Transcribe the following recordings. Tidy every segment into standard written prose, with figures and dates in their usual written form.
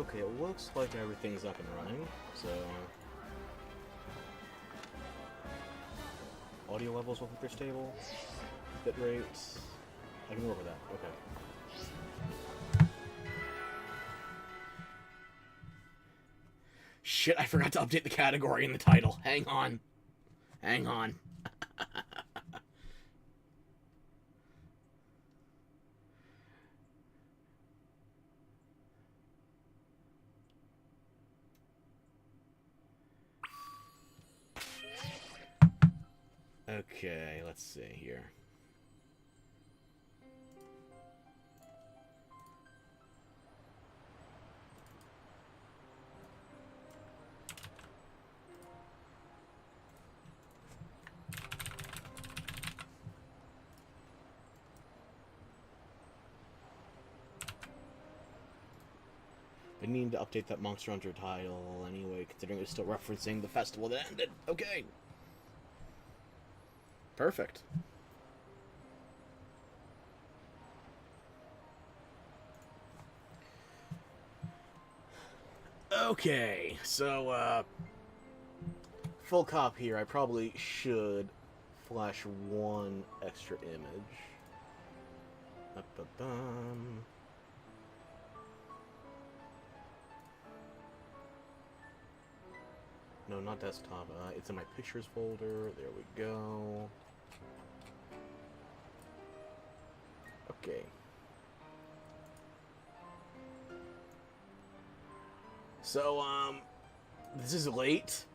Okay, it looks like everything's up and running, so... Audio levels will be stable. Bit rate... I can work with that, okay. Shit, I forgot to update the category in the title. Hang on. Hang on. Okay, let's see here. I need to update that Monster Hunter title anyway, considering it's still referencing the festival that ended. Okay. Perfect. Okay, so, full cop here. I probably should flash one extra image. Ba-ba-bum. No, not desktop. It's in my pictures folder. There we go. Okay. So, this is late.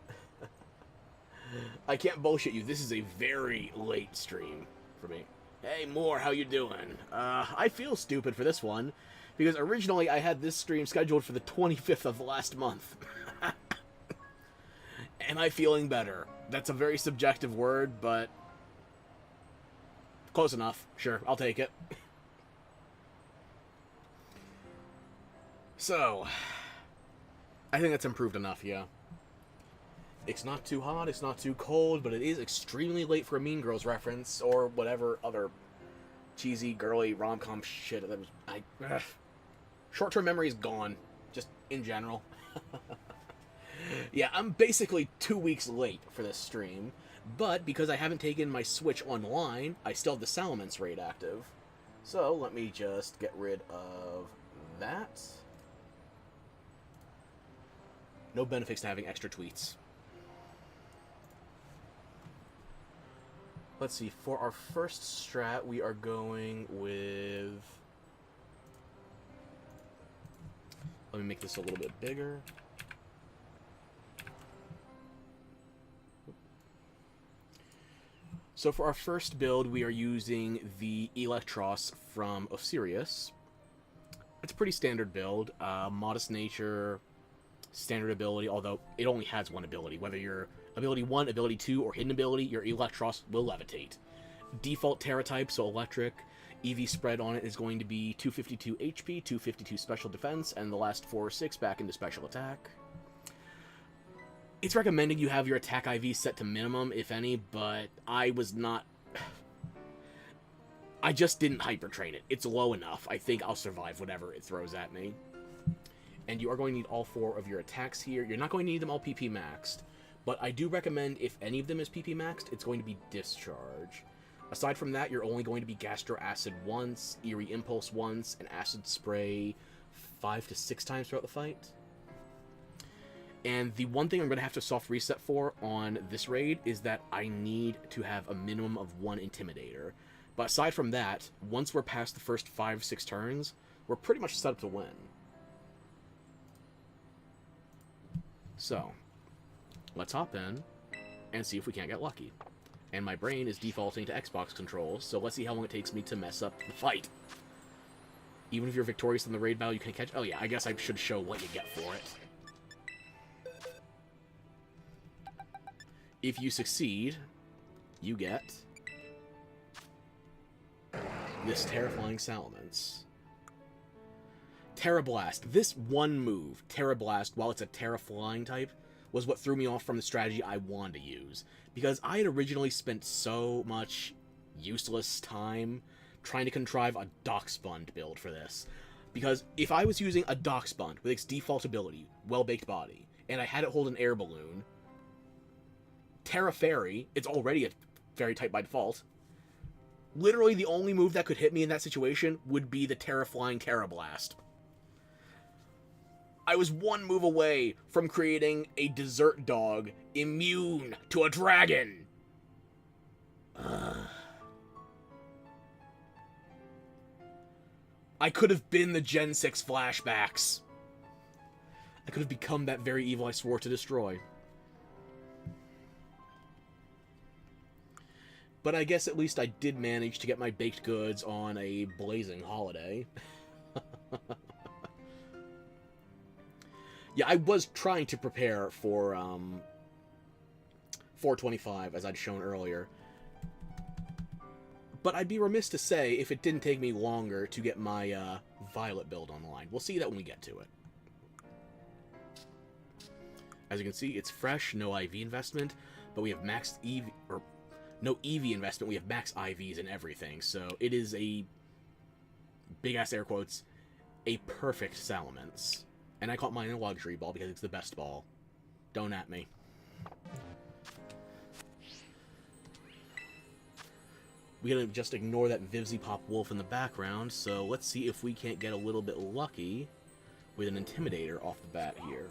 I can't bullshit you. This is a very late stream for me. Hey, Moore, how you doing? I feel stupid for this one, because originally I had this stream scheduled for the 25th of last month. Am I feeling better? That's a very subjective word, but... close enough. Sure, I'll take it. So... I think that's improved enough, yeah. It's not too hot, it's not too cold, but it is extremely late for a Mean Girls reference, or whatever other cheesy, girly, rom-com shit that was... Short-term memory is gone, just in general. Yeah, I'm basically 2 weeks late for this stream, but because I haven't taken my Switch online, I still have the Salamence raid active. So, let me just get rid of that. No benefits to having extra tweets. Let's see, for our first strat, we are going with... Let me make this a little bit bigger. So for our first build, we are using the Electros from Osiris. It's a pretty standard build. Modest nature, standard ability, although it only has one ability. Whether you're ability 1, ability 2, or hidden ability, your Electros will levitate. Default Tera type, so electric. EV spread on it is going to be 252 HP, 252 special defense, and the last 4 or 6 back into special attack. It's recommended you have your attack IV set to minimum, if any, but I was not... I just didn't hyper train it. It's low enough. I think I'll survive whatever it throws at me. And you are going to need all 4 of your attacks here. You're not going to need them all PP maxed, but I do recommend if any of them is PP maxed, it's going to be Discharge. Aside from that, you're only going to be Gastro Acid once, Eerie Impulse once, and Acid Spray 5 to 6 times throughout the fight. And the one thing I'm going to have to soft reset for on this raid is that I need to have a minimum of 1 Intimidator. But aside from that, once we're past the first 5-6 turns, we're pretty much set up to win. So, let's hop in and see if we can't get lucky. And my brain is defaulting to Xbox controls, so let's see how long it takes me to mess up the fight. Even if you're victorious in the raid battle, you can catch... Oh yeah, I guess I should show what you get for it. If you succeed, you get this terrifying Salamence. Tera Blast. This one move, Tera Blast, while it's a Tera flying type, was what threw me off from the strategy I wanted to use. Because I had originally spent so much useless time trying to contrive a Doxbund build for this. Because if I was using a Dock Sponge with its default ability, Well-Baked Body, and I had it hold an air balloon, Tera Fairy, it's already a fairy type by default. Literally the only move that could hit me in that situation would be the Tera Flying Tera Blast. I was one move away from creating a desert dog immune to a dragon. I could have been the Gen 6 flashbacks. I could have become that very evil I swore to destroy. But I guess at least I did manage to get my baked goods on a blazing holiday. Yeah, I was trying to prepare for 425, as I'd shown earlier. But I'd be remiss to say if it didn't take me longer to get my Violet build online. We'll see that when we get to it. As you can see, it's fresh, no IV investment, but we have max EV, or no EV investment, we have max IVs and everything, so it is a, big-ass air quotes, a perfect Salamence. And I caught mine in a luxury ball because it's the best ball. Don't at me. We're gonna just ignore that Vivziepop wolf in the background, so let's see if we can't get a little bit lucky with an Intimidator off the bat here.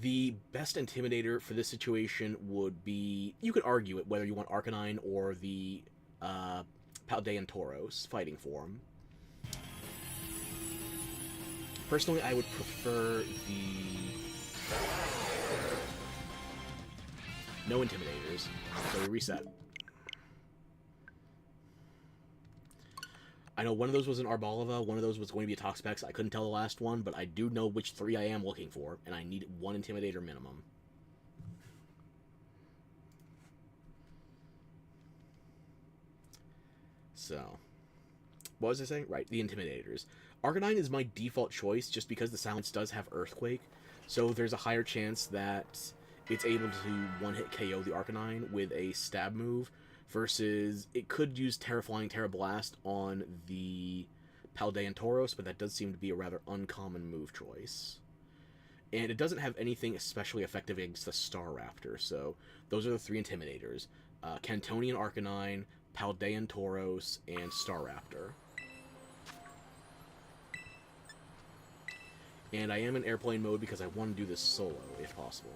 The best Intimidator for this situation would be, you could argue it, whether you want Arcanine or the Paldean Tauros fighting form. Personally, I would prefer the... No Intimidators, so we reset. I know one of those was an Arboliva, one of those was going to be a Toxapex. I couldn't tell the last one, but I do know which three I am looking for, and I need one Intimidator minimum. So, what was I saying? Right, the Intimidators. Arcanine is my default choice just because the Salamence does have Earthquake, so there's a higher chance that it's able to one-hit KO the Arcanine with a stab move, versus it could use Tera Flying Tera Blast on the Paldean Tauros, but that does seem to be a rather uncommon move choice. And it doesn't have anything especially effective against the Staraptor, so those are the three Intimidators. Cantonian Arcanine, Paldean Tauros, and Staraptor. And I am in airplane mode because I want to do this solo, if possible.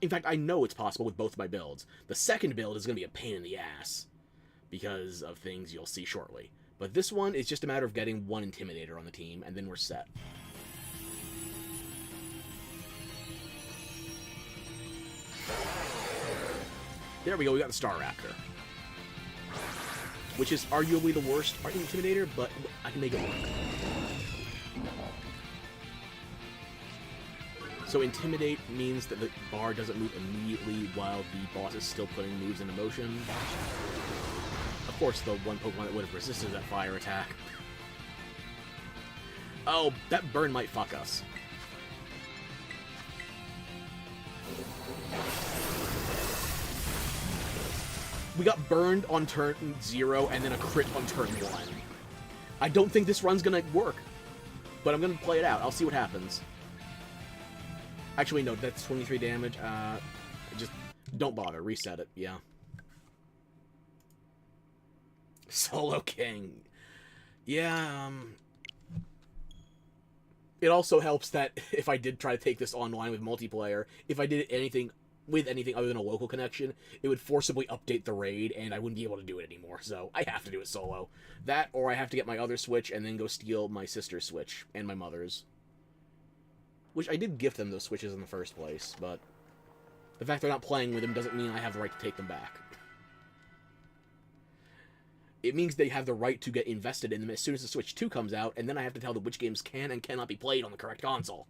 In fact, I know it's possible with both my builds. The second build is going to be a pain in the ass, because of things you'll see shortly. But this one is just a matter of getting one Intimidator on the team, and then we're set. There we go, we got the Staraptor. Which is arguably the worst Intimidator, but I can make it work. So Intimidate means that the bar doesn't move immediately while the boss is still putting moves into motion. Of course, the one Pokemon that would have resisted that fire attack. Oh, that burn might fuck us. We got burned on turn 0 and then a crit on turn 1. I don't think this run's gonna work, but I'm gonna play it out. I'll see what happens. Actually, no, that's 23 damage. Just don't bother. Reset it. Yeah. Solo King. Yeah, it also helps that if I did try to take this online with multiplayer, if I did anything with anything other than a local connection, it would forcibly update the raid, and I wouldn't be able to do it anymore, so I have to do it solo. That, or I have to get my other Switch and then go steal my sister's Switch and my mother's. Which I did gift them those Switches in the first place, but the fact they're not playing with them doesn't mean I have the right to take them back. It means they have the right to get invested in them as soon as the Switch 2 comes out, and then I have to tell them which games can and cannot be played on the correct console.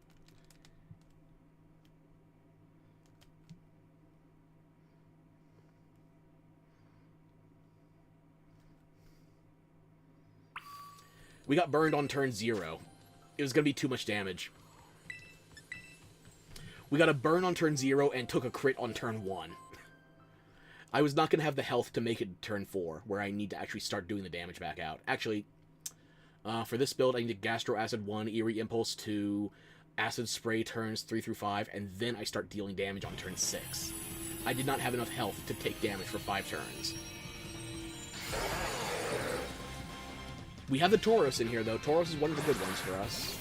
We got burned on turn 0. It was going to be too much damage. We got a burn on turn 0 and took a crit on turn 1. I was not going to have the health to make it turn 4, where I need to actually start doing the damage back out. Actually, for this build, I need Gastro Acid 1, Eerie Impulse 2, Acid Spray turns 3 through 5, and then I start dealing damage on turn 6. I did not have enough health to take damage for 5 turns. We have the Tauros in here, though. Tauros is one of the good ones for us.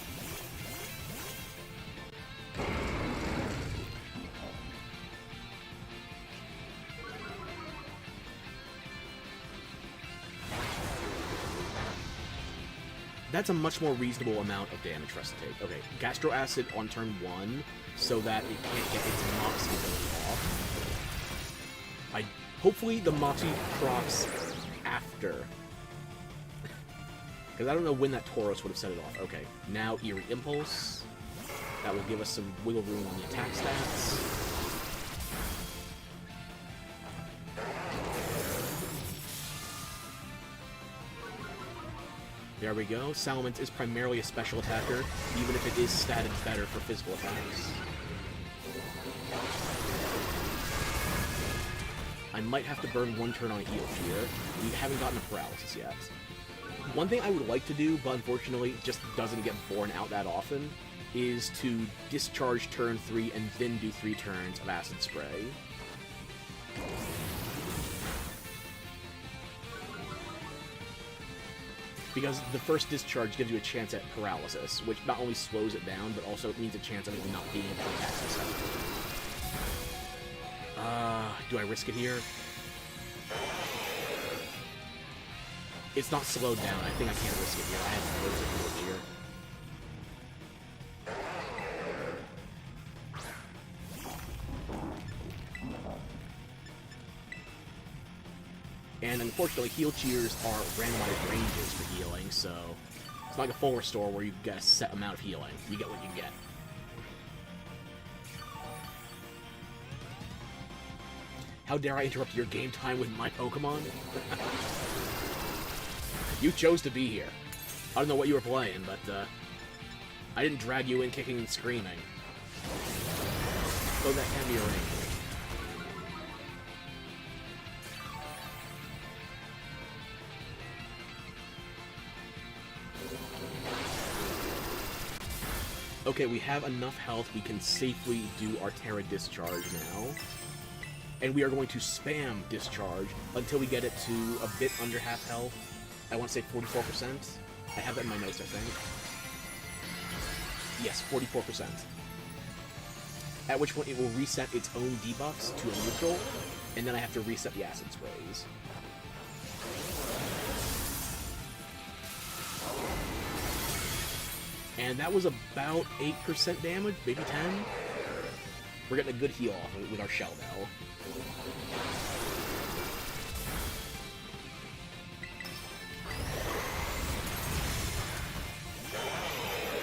That's a much more reasonable amount of damage for us to take. Okay, Gastro Acid on turn 1, so that it can't get its Moxie ability off. Hopefully the Moxie procs after. Because I don't know when that Tauros would have set it off. Okay, now Eerie Impulse. That will give us some wiggle room on the attack stats. There we go. Salamence is primarily a special attacker, even if it is statted better for physical attacks. I might have to burn 1 turn on a heal here. We haven't gotten a paralysis yet. One thing I would like to do, but unfortunately just doesn't get borne out that often, is to discharge turn 3 and then do 3 turns of Acid Spray. Because the first discharge gives you a chance at paralysis, which not only slows it down, but also means a chance of it not being able to access it. Do I risk it here? It's not slowed down. I think I can't risk it here. I have to close it here. And unfortunately, heal cheers are randomized ranges for healing, so it's not like a full restore where you get a set amount of healing. You get what you get. How dare I interrupt your game time with my Pokémon? You chose to be here. I don't know what you were playing, but I didn't drag you in kicking and screaming. So that can be arranged. Okay, we have enough health. We can safely do our Tera discharge now. And we are going to spam discharge until we get it to a bit under half health. I want to say 44%. I have that in my notes, I think. Yes, 44%. At which point it will reset its own debuffs to a neutral, and then I have to reset the acid sprays. And that was about 8% damage, maybe 10. We're getting a good heal off of it with our Shell Bell.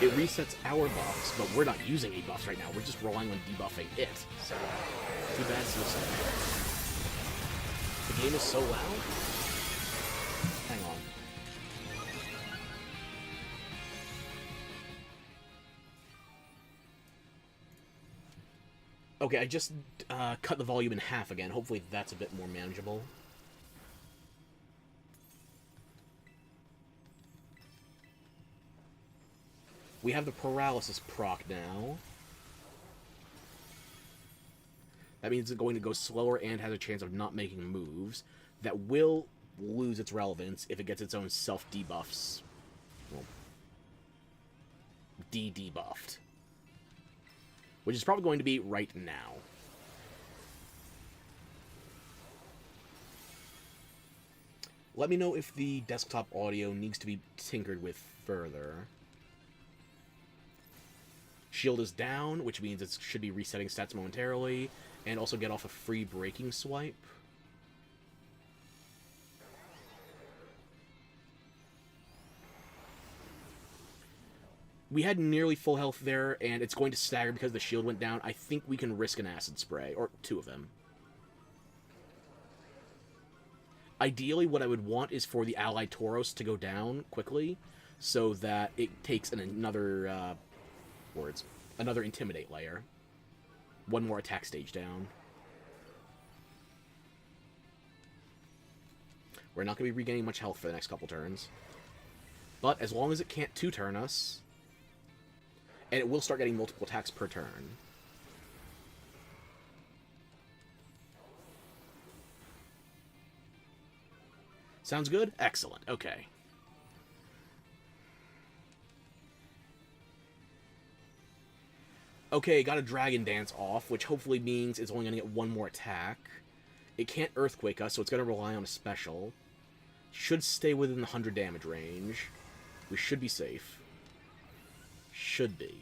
It resets our buffs, but we're not using any buffs right now. We're just relying on debuffing it. So, too bad, so sad. The game is so loud. Hang on. Okay, I just cut the volume in half again. Hopefully that's a bit more manageable. We have the paralysis proc now. That means it's going to go slower and has a chance of not making moves. That will lose its relevance if it gets its own self-debuffs. Well, de-debuffed. Which is probably going to be right now. Let me know if the desktop audio needs to be tinkered with further. Shield is down, which means it should be resetting stats momentarily, and also get off a free breaking swipe. We had nearly full health there, and it's going to stagger because the shield went down. I think we can risk an acid spray, or 2 of them. Ideally, what I would want is for the allied Tauros to go down quickly, so that it takes another... another Intimidate layer. 1 more attack stage down. We're not going to be regaining much health for the next couple turns. But as long as it can't 2-turn us, and it will start getting multiple attacks per turn. Sounds good? Excellent. Okay. Okay, got a Dragon Dance off, which hopefully means it's only going to get one more attack. It can't Earthquake us, so it's going to rely on a special. Should stay within the 100 damage range. We should be safe. Should be.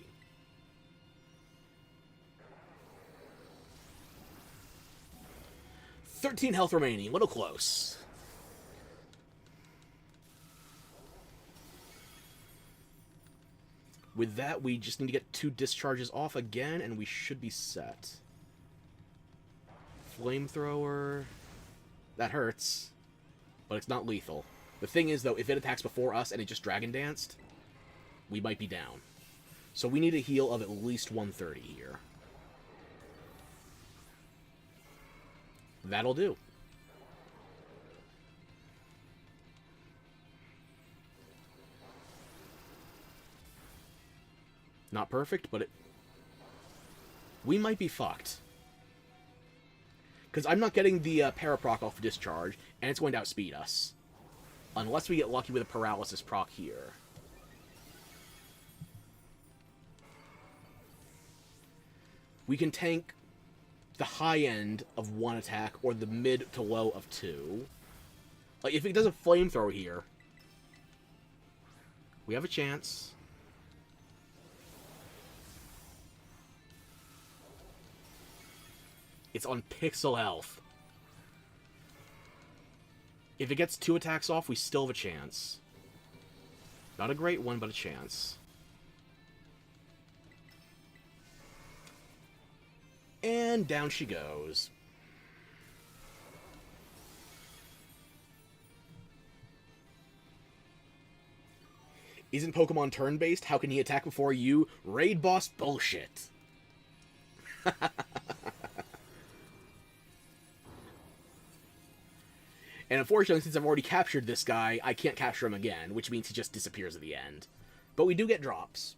$13 health remaining. A little close. With that, we just need to get 2 discharges off again, and we should be set. Flamethrower. That hurts. But it's not lethal. The thing is, though, if it attacks before us and it just Dragon Danced, we might be down. So we need a heal of at least 130 here. That'll do. Not perfect, but we might be fucked. Because I'm not getting the Paraproc off Discharge, and it's going to outspeed us. Unless we get lucky with a Paralysis proc here. We can tank the high end of 1 attack, or the mid to low of 2. Like, if it does a Flamethrower here, we have a chance. It's on pixel health. If it gets 2 attacks off, we still have a chance. Not a great one, but a chance. And down she goes. Isn't Pokemon turn-based? How can he attack before you? Raid boss bullshit. And unfortunately, since I've already captured this guy, I can't capture him again, which means he just disappears at the end. But we do get drops.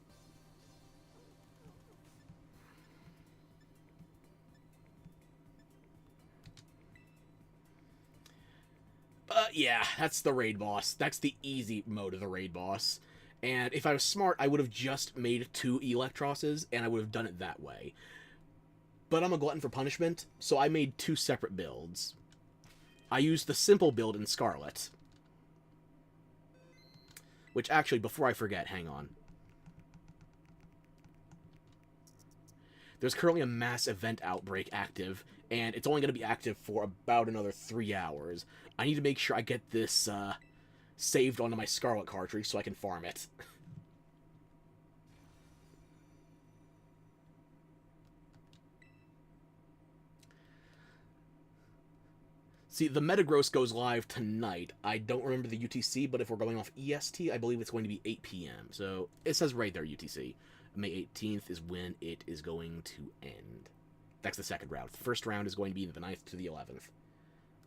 But yeah, that's the raid boss. That's the easy mode of the raid boss. And if I was smart, I would have just made 2 Electroses, and I would have done it that way. But I'm a glutton for punishment, so I made 2 separate builds. I used the simple build in Scarlet. Which, actually, before I forget, hang on. There's currently a mass event outbreak active, and it's only going to be active for about another 3 hours. I need to make sure I get this saved onto my Scarlet cartridge so I can farm it. See, the Metagross goes live tonight. I don't remember the UTC, but if we're going off EST, I believe it's going to be 8 p.m. So, it says right there, UTC. May 18th is when it is going to end. That's the second round. The first round is going to be the 9th to the 11th.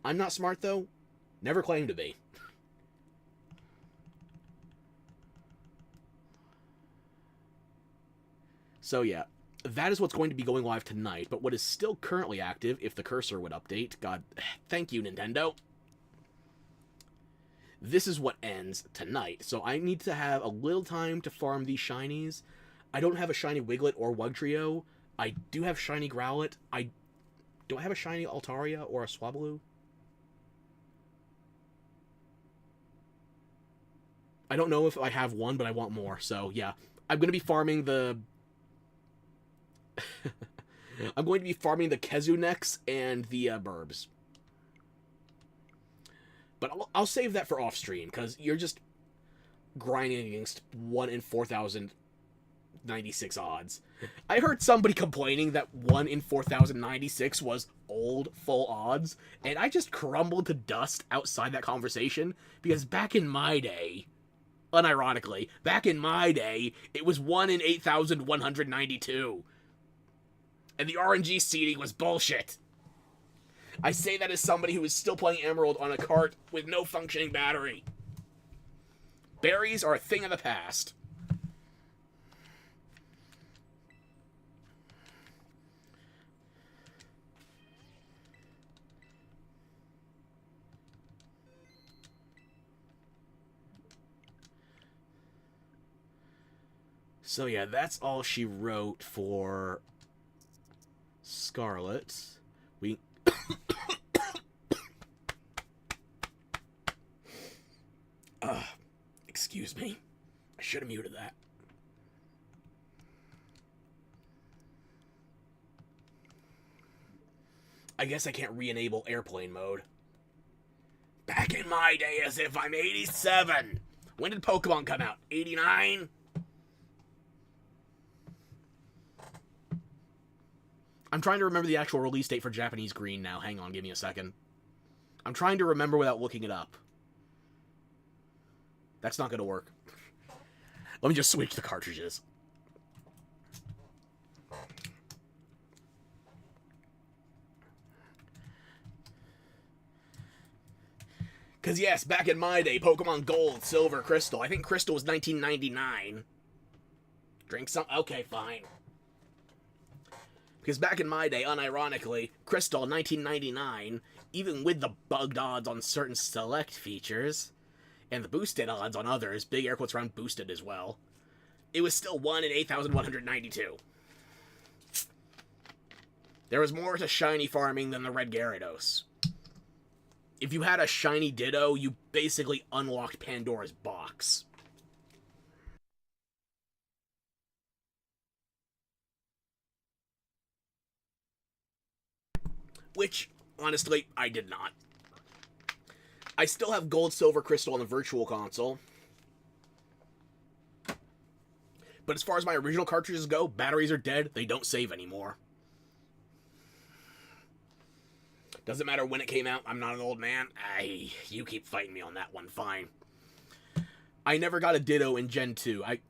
I'm not smart, though. Never claimed to be. So, yeah. That is what's going to be going live tonight, but what is still currently active, if the cursor would update, God, thank you, Nintendo. This is what ends tonight, so I need to have a little time to farm these shinies. I don't have a shiny Wiglet or Wugtrio. I do have shiny Growlithe. I don't have a shiny Altaria or a Swablu. I don't know if I have one, but I want more, so yeah. I'm going to be farming the... I'm going to be farming the Kezuneks and the Burbs. But I'll save that for off-stream, because you're just grinding against 1 in 4,096 odds. I heard somebody complaining that 1 in 4,096 was old, full odds, and I just crumbled to dust outside that conversation, because back in my day, unironically, back in my day, it was 1 in 8,192. And the RNG seeding was bullshit. I say that as somebody who is still playing Emerald on a cart with no functioning battery. Berries are a thing of the past. So yeah, that's all she wrote for Scarlet. We excuse me. I should have muted that. I guess I can't re-enable airplane mode. Back in my day, as if I'm 87. When did Pokemon come out? 89? I'm trying to remember the actual release date for Japanese Green now. Hang on, give me a second. I'm trying to remember without looking it up. That's not going to work. Let me just switch the cartridges. Because yes, back in my day, Pokemon Gold, Silver, Crystal. I think Crystal was 1999. Drink some? Okay, fine. Because back in my day, unironically, Crystal 1999, even with the bugged odds on certain select features, and the boosted odds on others, big air quotes around boosted as well, it was still 1 in 8,192. There was more to shiny farming than the red Gyarados. If you had a shiny Ditto, you basically unlocked Pandora's box. Which, honestly, I did not. I still have Gold, Silver, Crystal on the Virtual Console. But as far as my original cartridges go, batteries are dead. They don't save anymore. Doesn't matter when it came out. I'm not an old man. You keep fighting me on that one. Fine. I never got a Ditto in Gen 2. I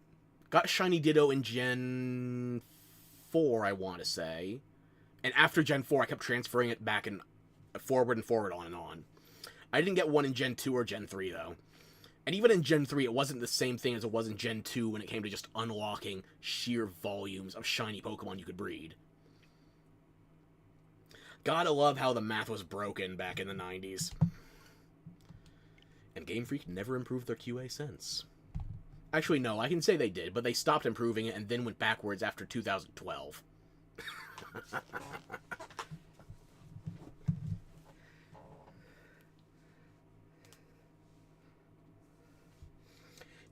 got Shiny Ditto in Gen 4, I want to say. And after Gen 4, I kept transferring it back and forward and forward, on and on. I didn't get one in Gen 2 or Gen 3, though. And even in Gen 3, it wasn't the same thing as it was in Gen 2 when it came to just unlocking sheer volumes of shiny Pokemon you could breed. Gotta love how the math was broken back in the 90s. And Game Freak never improved their QA since. Actually, no, I can say they did, but they stopped improving it and then went backwards after 2012.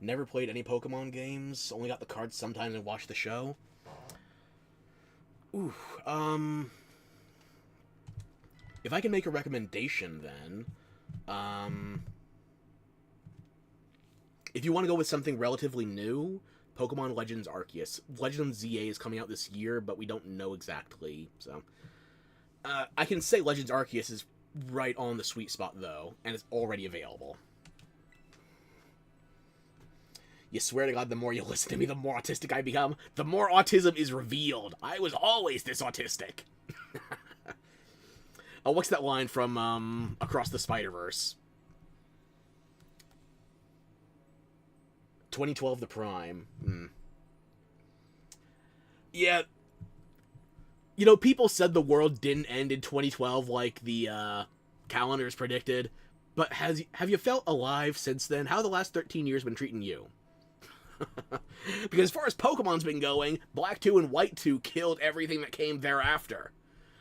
Never played any Pokemon games, only got the cards sometimes and watched the show. Ooh, if I can make a recommendation then, if you want to go with something relatively new, Pokemon Legends Arceus. Legends ZA is coming out this year, but we don't know exactly, so. I can say Legends Arceus is right on the sweet spot, though, and it's already available. You swear to God, the more you listen to me, the more autistic I become. The more autism is revealed. I was always this autistic. Oh, what's that line from Across the Spider-Verse? 2012 The Prime. Yeah. You know, people said the world didn't end in 2012 like the calendars predicted. But have you felt alive since then? How have the last 13 years been treating you? Because as far as Pokemon's been going, Black 2 and White 2 killed everything that came thereafter.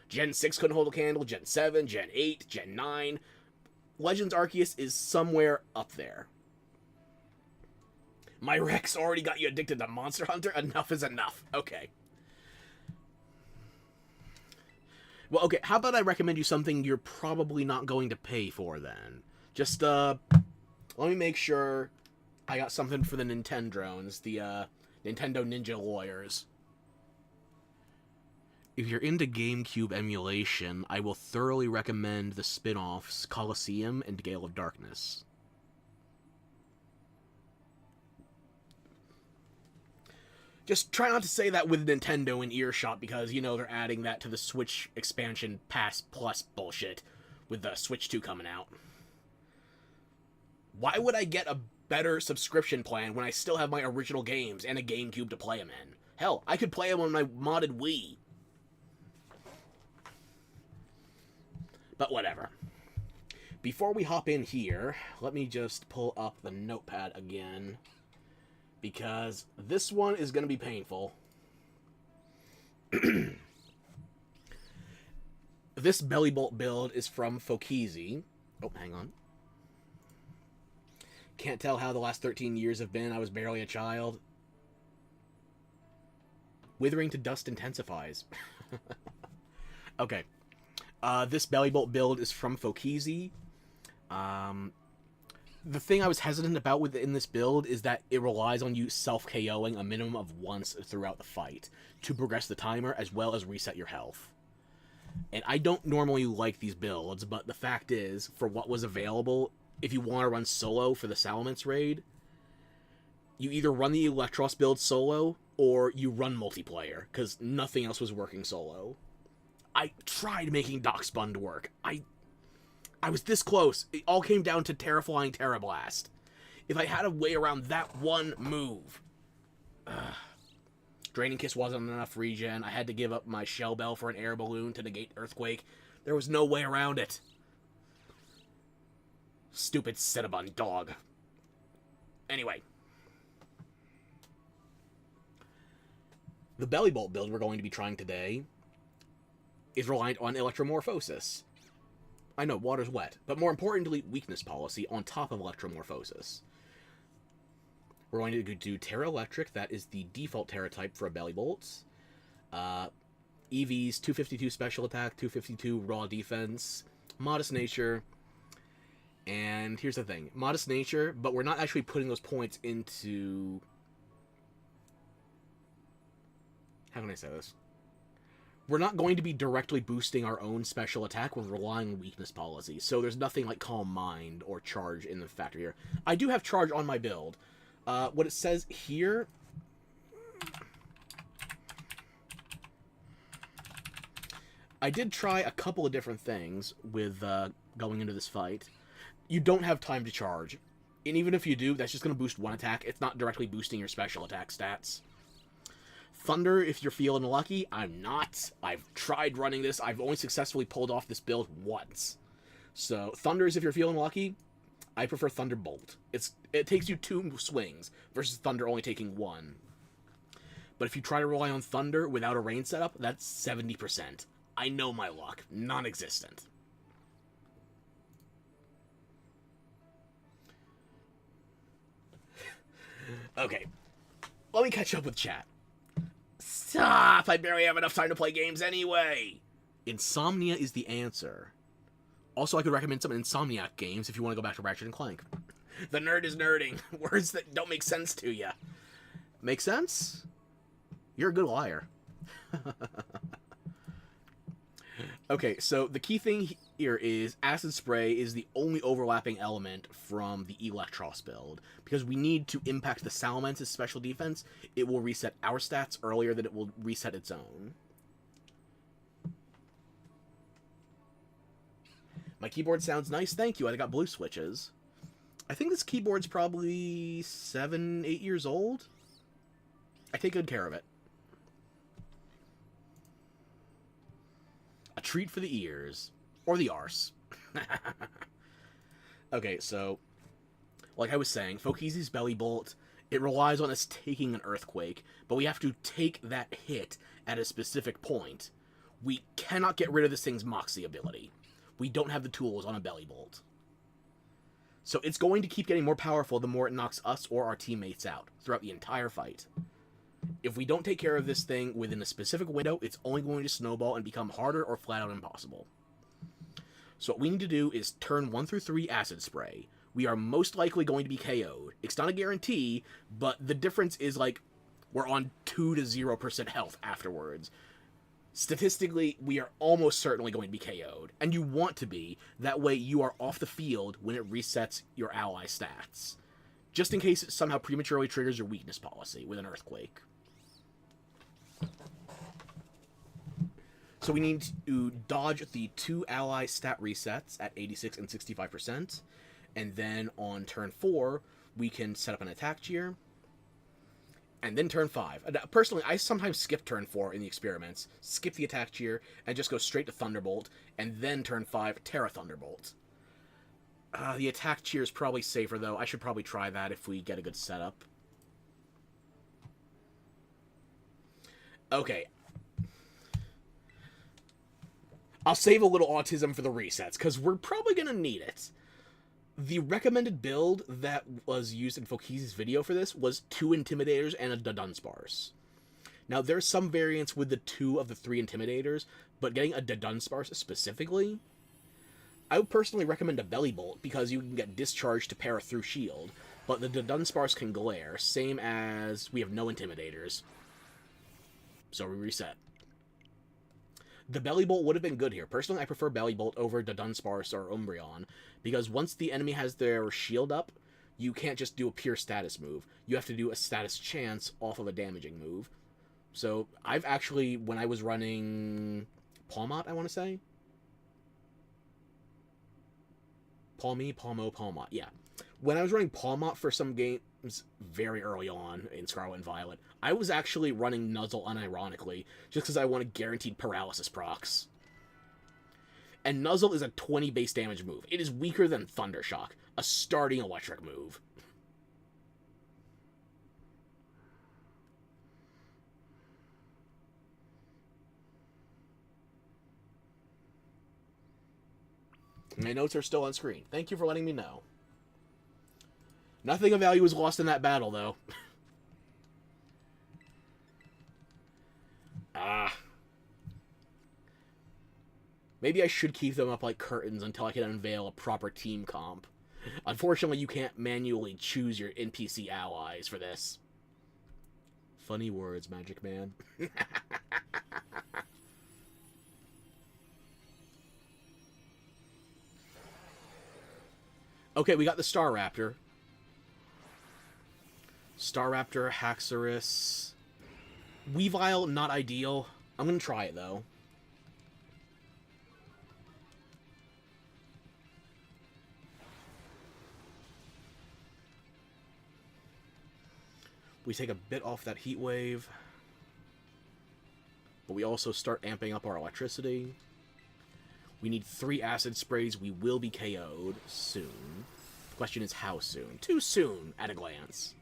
Gen 6 couldn't hold a candle, Gen 7, Gen 8, Gen 9. Legends Arceus is somewhere up there. My Rex already got you addicted to Monster Hunter? Enough is enough. Okay. Well, okay, how about I recommend you something you're probably not going to pay for then? Just, let me make sure I got something for the Nintendrones, the, Nintendo Ninja Lawyers. If you're into GameCube emulation, I will thoroughly recommend the spin-offs Coliseum and Gale of Darkness. Just try not to say that with Nintendo in earshot, because, you know, they're adding that to the Switch expansion pass plus bullshit with the Switch 2 coming out. Why would I get a better subscription plan when I still have my original games and a GameCube to play them in? Hell, I could play them on my modded Wii. But whatever. Before we hop in here, let me just pull up the notepad again, because this one is going to be painful. This Belly Bolt build is from Fokizi. Oh, hang on. Can't tell how the last 13 years have been. I was barely a child. Withering to dust intensifies. Okay. This Belly Bolt build is from Fokizi. The thing I was hesitant about within this build is that it relies on you self-KOing a minimum of once throughout the fight to progress the timer as well as reset your health. And I don't normally like these builds, but the fact is, for what was available, if you want to run solo for the Salamence raid, you either run the Electros build solo, or you run multiplayer, because nothing else was working solo. I tried making Darkspun work. I was this close. It all came down to Terraflying Tera Blast. If I had a way around that one move... Draining Kiss wasn't enough regen. I had to give up my Shell Bell for an air balloon to negate Earthquake. There was no way around it. Stupid Cinnabon dog. Anyway. The Belly Bolt build we're going to be trying today is reliant on Electromorphosis. I know, water's wet, but more importantly, Weakness Policy on top of Electromorphosis. We're going to do Tera Electric, that is the default Tera type for a Belly Bolt. EV's 252 Special Attack, 252 Raw Defense, Modest Nature, and here's the thing, Modest Nature, but we're not actually putting those points into... How can I say this? We're not going to be directly boosting our own special attack, we're relying on Weakness Policy, so there's nothing like Calm Mind or Charge in the factor here. I do have Charge on my build. What it says here... I did try a couple of different things with going into this fight. You don't have time to charge. And even if you do, that's just going to boost one attack. It's not directly boosting your special attack stats. Thunder, if you're feeling lucky. I'm not. I've tried running this. I've only successfully pulled off this build once. So, Thunder is if you're feeling lucky. I prefer Thunderbolt. It takes you 2 swings versus Thunder only taking 1. But if you try to rely on Thunder without a rain setup, that's 70%. I know my luck. Non-existent. Okay. Let me catch up with chat. Stop! I barely have enough time to play games anyway! Insomnia is the answer. Also, I could recommend some Insomniac games if you want to go back to Ratchet & Clank. The nerd is nerding. Words that don't make sense to you. Make sense? You're a good liar. Okay, so the key thing here is Acid Spray is the only overlapping element from the Electros build. Because we need to impact the Salamence's special defense, it will reset our stats earlier than it will reset its own. My keyboard sounds nice, thank you. I got blue switches. I think this keyboard's probably 7, 8 years old. I take good care of it. A treat for the ears. Or the arse. Okay, so, like I was saying, Fokizi's Belly Bolt, it relies on us taking an Earthquake, but we have to take that hit at a specific point. We cannot get rid of this thing's Moxie ability. We don't have the tools on a Belly Bolt. So it's going to keep getting more powerful the more it knocks us or our teammates out throughout the entire fight. If we don't take care of this thing within a specific window, it's only going to snowball and become harder or flat out impossible. So what we need to do is turn 1 through 3 Acid Spray. We are most likely going to be KO'd. It's not a guarantee, but the difference is like we're on 2 to 0% health afterwards. Statistically, we are almost certainly going to be KO'd, and you want to be. That way you are off the field when it resets your ally stats. Just in case it somehow prematurely triggers your Weakness Policy with an Earthquake. So we need to dodge the 2 ally stat resets at 86 and 65%. And then on turn 4, we can set up an attack tier. And then turn 5. Personally, I sometimes skip turn 4 in the experiments, skip the attack tier, and just go straight to Thunderbolt, and then turn 5, Tera Thunderbolt. The attack tier is probably safer, though. I should probably try that if we get a good setup. Okay. I'll save a little autism for the resets, because we're probably going to need it. The recommended build that was used in Fokiz's video for this was 2 Intimidators and a Dunsparce. Now, there's some variants with the 2 of the 3 Intimidators, but getting a Dunsparce specifically, I would personally recommend a Belly Bolt because you can get discharged to para through shield, but the Dunsparce can glare, same as we have no Intimidators. So we reset. The Belly Bolt would have been good here. Personally, I prefer Belly Bolt over Dunsparce or Umbreon, because once the enemy has their shield up, you can't just do a pure status move. You have to do a status chance off of a damaging move. So, I've actually, when I was running Palmot, I want to say? Palmot, yeah. When I was running Palmot for some games very early on in Scarlet and Violet, I was actually running Nuzzle unironically, just because I wanted guaranteed paralysis procs. And Nuzzle is a 20 base damage move. It is weaker than Thundershock, a starting electric move. My notes are still on screen. Thank you for letting me know. Nothing of value was lost in that battle, though. Maybe I should keep them up like curtains until I can unveil a proper team comp. Unfortunately, you can't manually choose your NPC allies for this. Funny words, Magic Man. Okay, we got the Staraptor. Staraptor, Haxorus. Weavile, not ideal. I'm going to try it, though. We take a bit off that heat wave. But we also start amping up our electricity. We need 3 acid sprays. We will be KO'd soon. The question is how soon? Too soon, at a glance.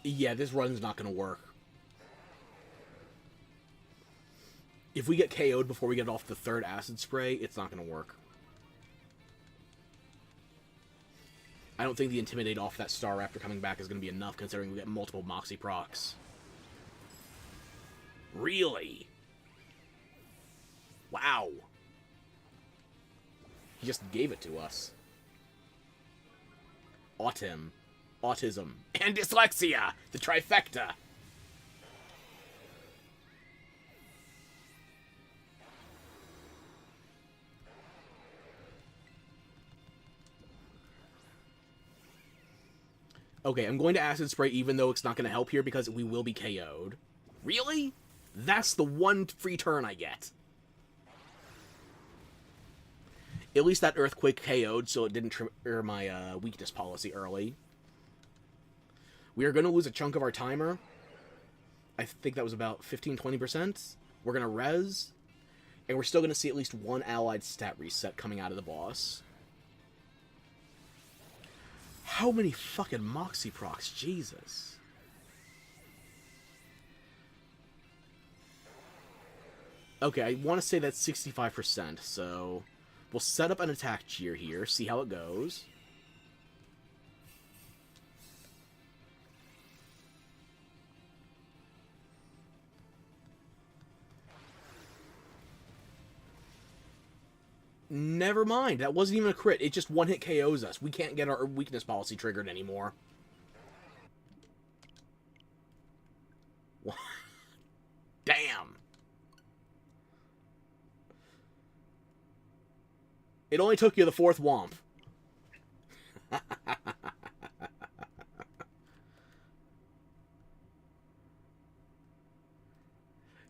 Yeah, this run's not going to work. If we get KO'd before we get off the 3rd acid spray, it's not going to work. I don't think the Intimidate off that Staraptor coming back is going to be enough, considering we get multiple Moxie procs. Really? Wow. He just gave it to us. Autism, and dyslexia! The trifecta! Okay, I'm going to Acid Spray even though it's not going to help here because we will be KO'd. Really? That's the one free turn I get. At least that Earthquake KO'd, so it didn't trigger my weakness policy early. We are going to lose a chunk of our timer. I think that was about 15-20%. We're going to res. And we're still going to see at least one allied stat reset coming out of the boss. How many fucking Moxie procs? Jesus. Okay, I want to say that's 65%, so we'll set up an attack cheer here, see how it goes. Never mind, that wasn't even a crit. It just one-hit KOs us. We can't get our weakness policy triggered anymore. Damn. It only took you the 4th Womp.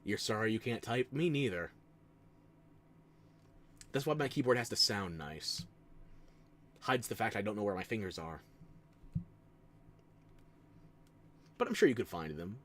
You're sorry you can't type? Me neither. That's why my keyboard has to sound nice. Hides the fact I don't know where my fingers are. But I'm sure you could find them.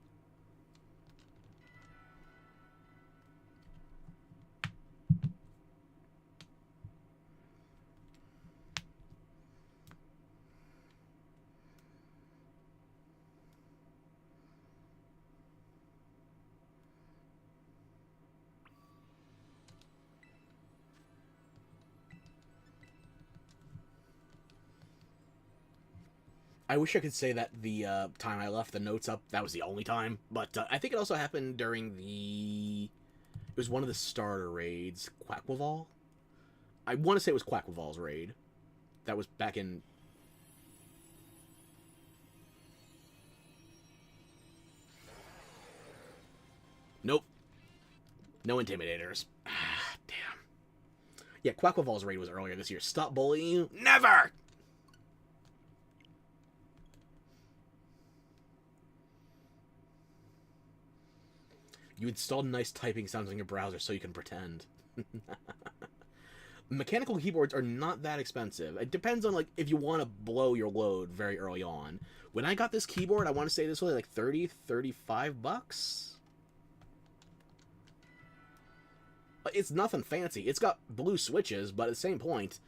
I wish I could say that the time I left the notes up, that was the only time. But I think it also happened during the... It was one of the starter raids. Quackwaval? I want to say it was Quackwaval's raid. That was back in... Nope. No Intimidators. Ah, damn. Yeah, Quackwaval's raid was earlier this year. Stop bullying you? Never! You installed nice typing sounds on your browser so you can pretend. Mechanical keyboards are not that expensive. It depends on, like, if you want to blow your load very early on. When I got this keyboard, I want to say this was like 30, 35 bucks. It's nothing fancy. It's got blue switches, but at the same point,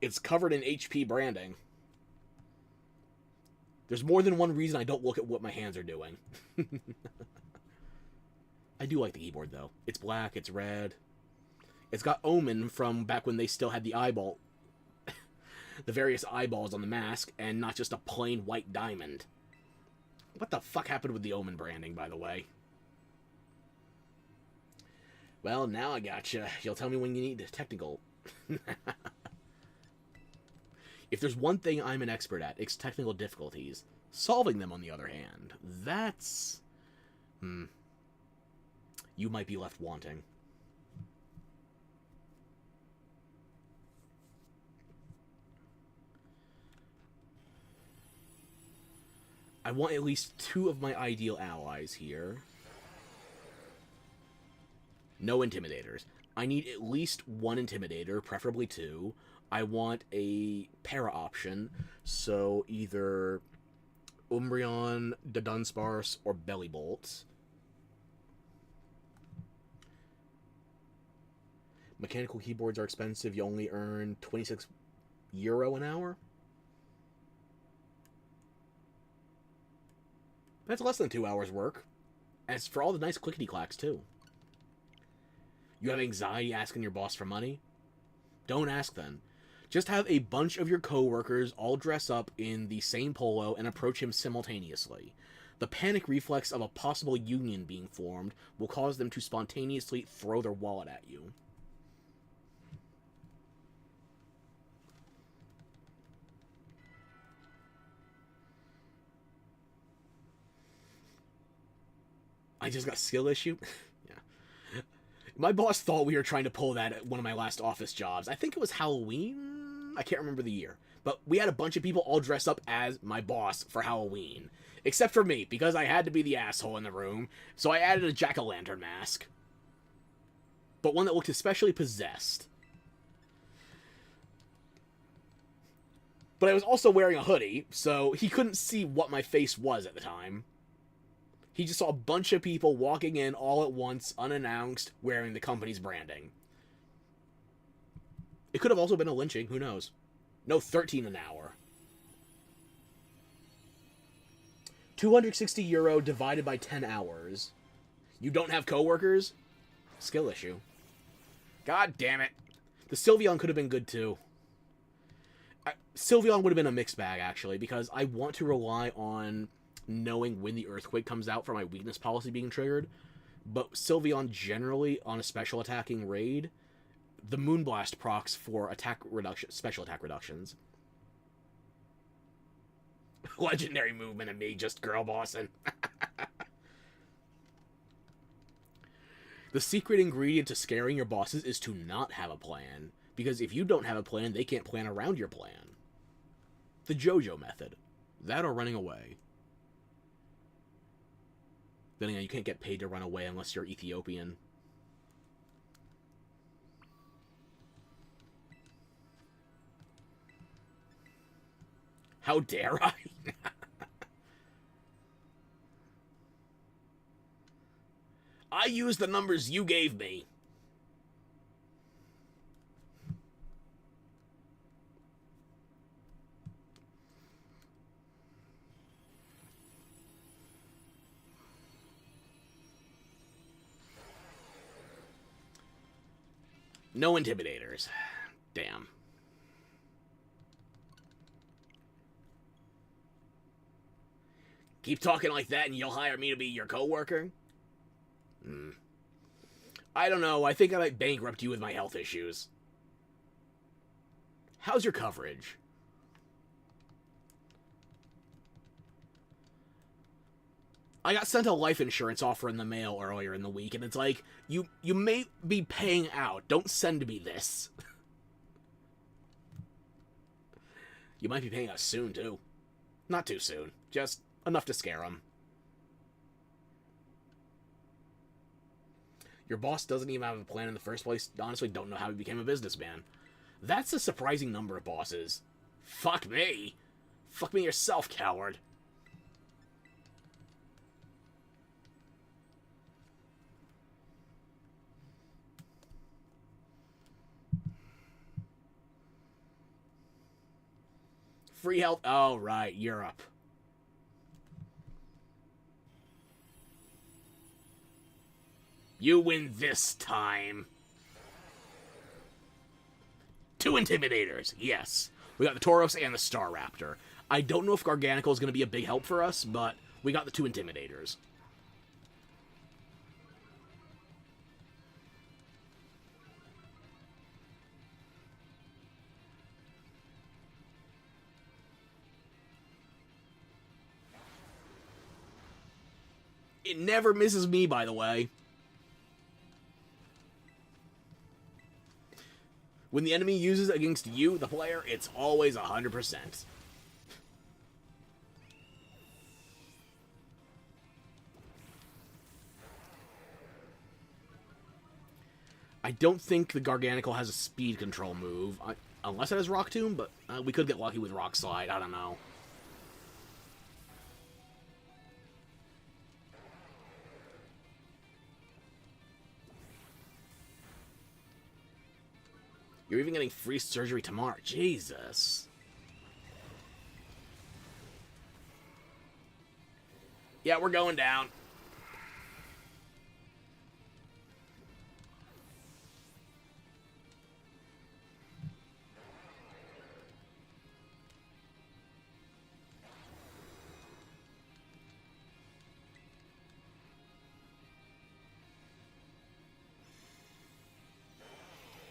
it's covered in HP branding. There's more than one reason I don't look at what my hands are doing. I do like the keyboard, though. It's black, it's red. It's got Omen from back when they still had the eyeball... the various eyeballs on the mask, and not just a plain white diamond. What the fuck happened with the Omen branding, by the way? Well, now I gotcha. You'll tell me when you need technical. If there's one thing I'm an expert at, it's technical difficulties. Solving them, on the other hand, that's... You might be left wanting. I want at least 2 of my ideal allies here. No Intimidators. I need at least 1 Intimidator, preferably 2. I want a para option, so either Umbreon, the Dunsparce, or Bellybolt. Mechanical keyboards are expensive. You only earn €26 an hour. That's less than 2 hours work. As for all the nice clickety-clacks, too. You have anxiety asking your boss for money? Don't ask then. Just have a bunch of your coworkers all dress up in the same polo and approach him simultaneously. The panic reflex of a possible union being formed will cause them to spontaneously throw their wallet at you. I just got a skill issue? Yeah. My boss thought we were trying to pull that at one of my last office jobs. I think it was Halloween? I can't remember the year. But we had a bunch of people all dressed up as my boss for Halloween. Except for me, because I had to be the asshole in the room. So I added a jack-o'-lantern mask. But one that looked especially possessed. But I was also wearing a hoodie, so he couldn't see what my face was at the time. He just saw a bunch of people walking in all at once, unannounced, wearing the company's branding. It could have also been a lynching, who knows? No, 13 an hour. €260 divided by 10 hours. You don't have coworkers? Skill issue. God damn it. The Sylveon could have been good too. Sylveon would have been a mixed bag, actually, because I want to rely on knowing when the Earthquake comes out for my weakness policy being triggered, but Sylveon generally, on a special attacking raid, the Moonblast procs for attack reduction, special attack reductions. Legendary movement and me just girl bossing. The secret ingredient to scaring your bosses is to not have a plan. Because if you don't have a plan, they can't plan around your plan. The JoJo method. That or running away. Then again, you can't get paid to run away unless you're Ethiopian. How dare I? I used the numbers you gave me. No intimidators. Damn. Keep talking like that and you'll hire me to be your coworker? I don't know. I think I might bankrupt you with my health issues. How's your coverage? I got sent a life insurance offer in the mail earlier in the week, and it's like, you may be paying out. Don't send me this. You might be paying us soon, too. Not too soon. Just enough to scare them. Your boss doesn't even have a plan in the first place. Honestly, don't know how he became a businessman. That's a surprising number of bosses. Fuck me. Fuck me yourself, coward. Free health. Oh, right. Europe. You win this time. 2 Intimidators. Yes. We got the Tauros and the Star Raptor. I don't know if Garganical is going to be a big help for us, but we got the 2 Intimidators. It never misses me, by the way. When the enemy uses against you, the player, it's always 100%. I don't think the Garganical has a speed control move, unless it has Rock Tomb, but we could get lucky with Rock Slide, I don't know. You're even getting free surgery tomorrow. Jesus. Yeah, we're going down.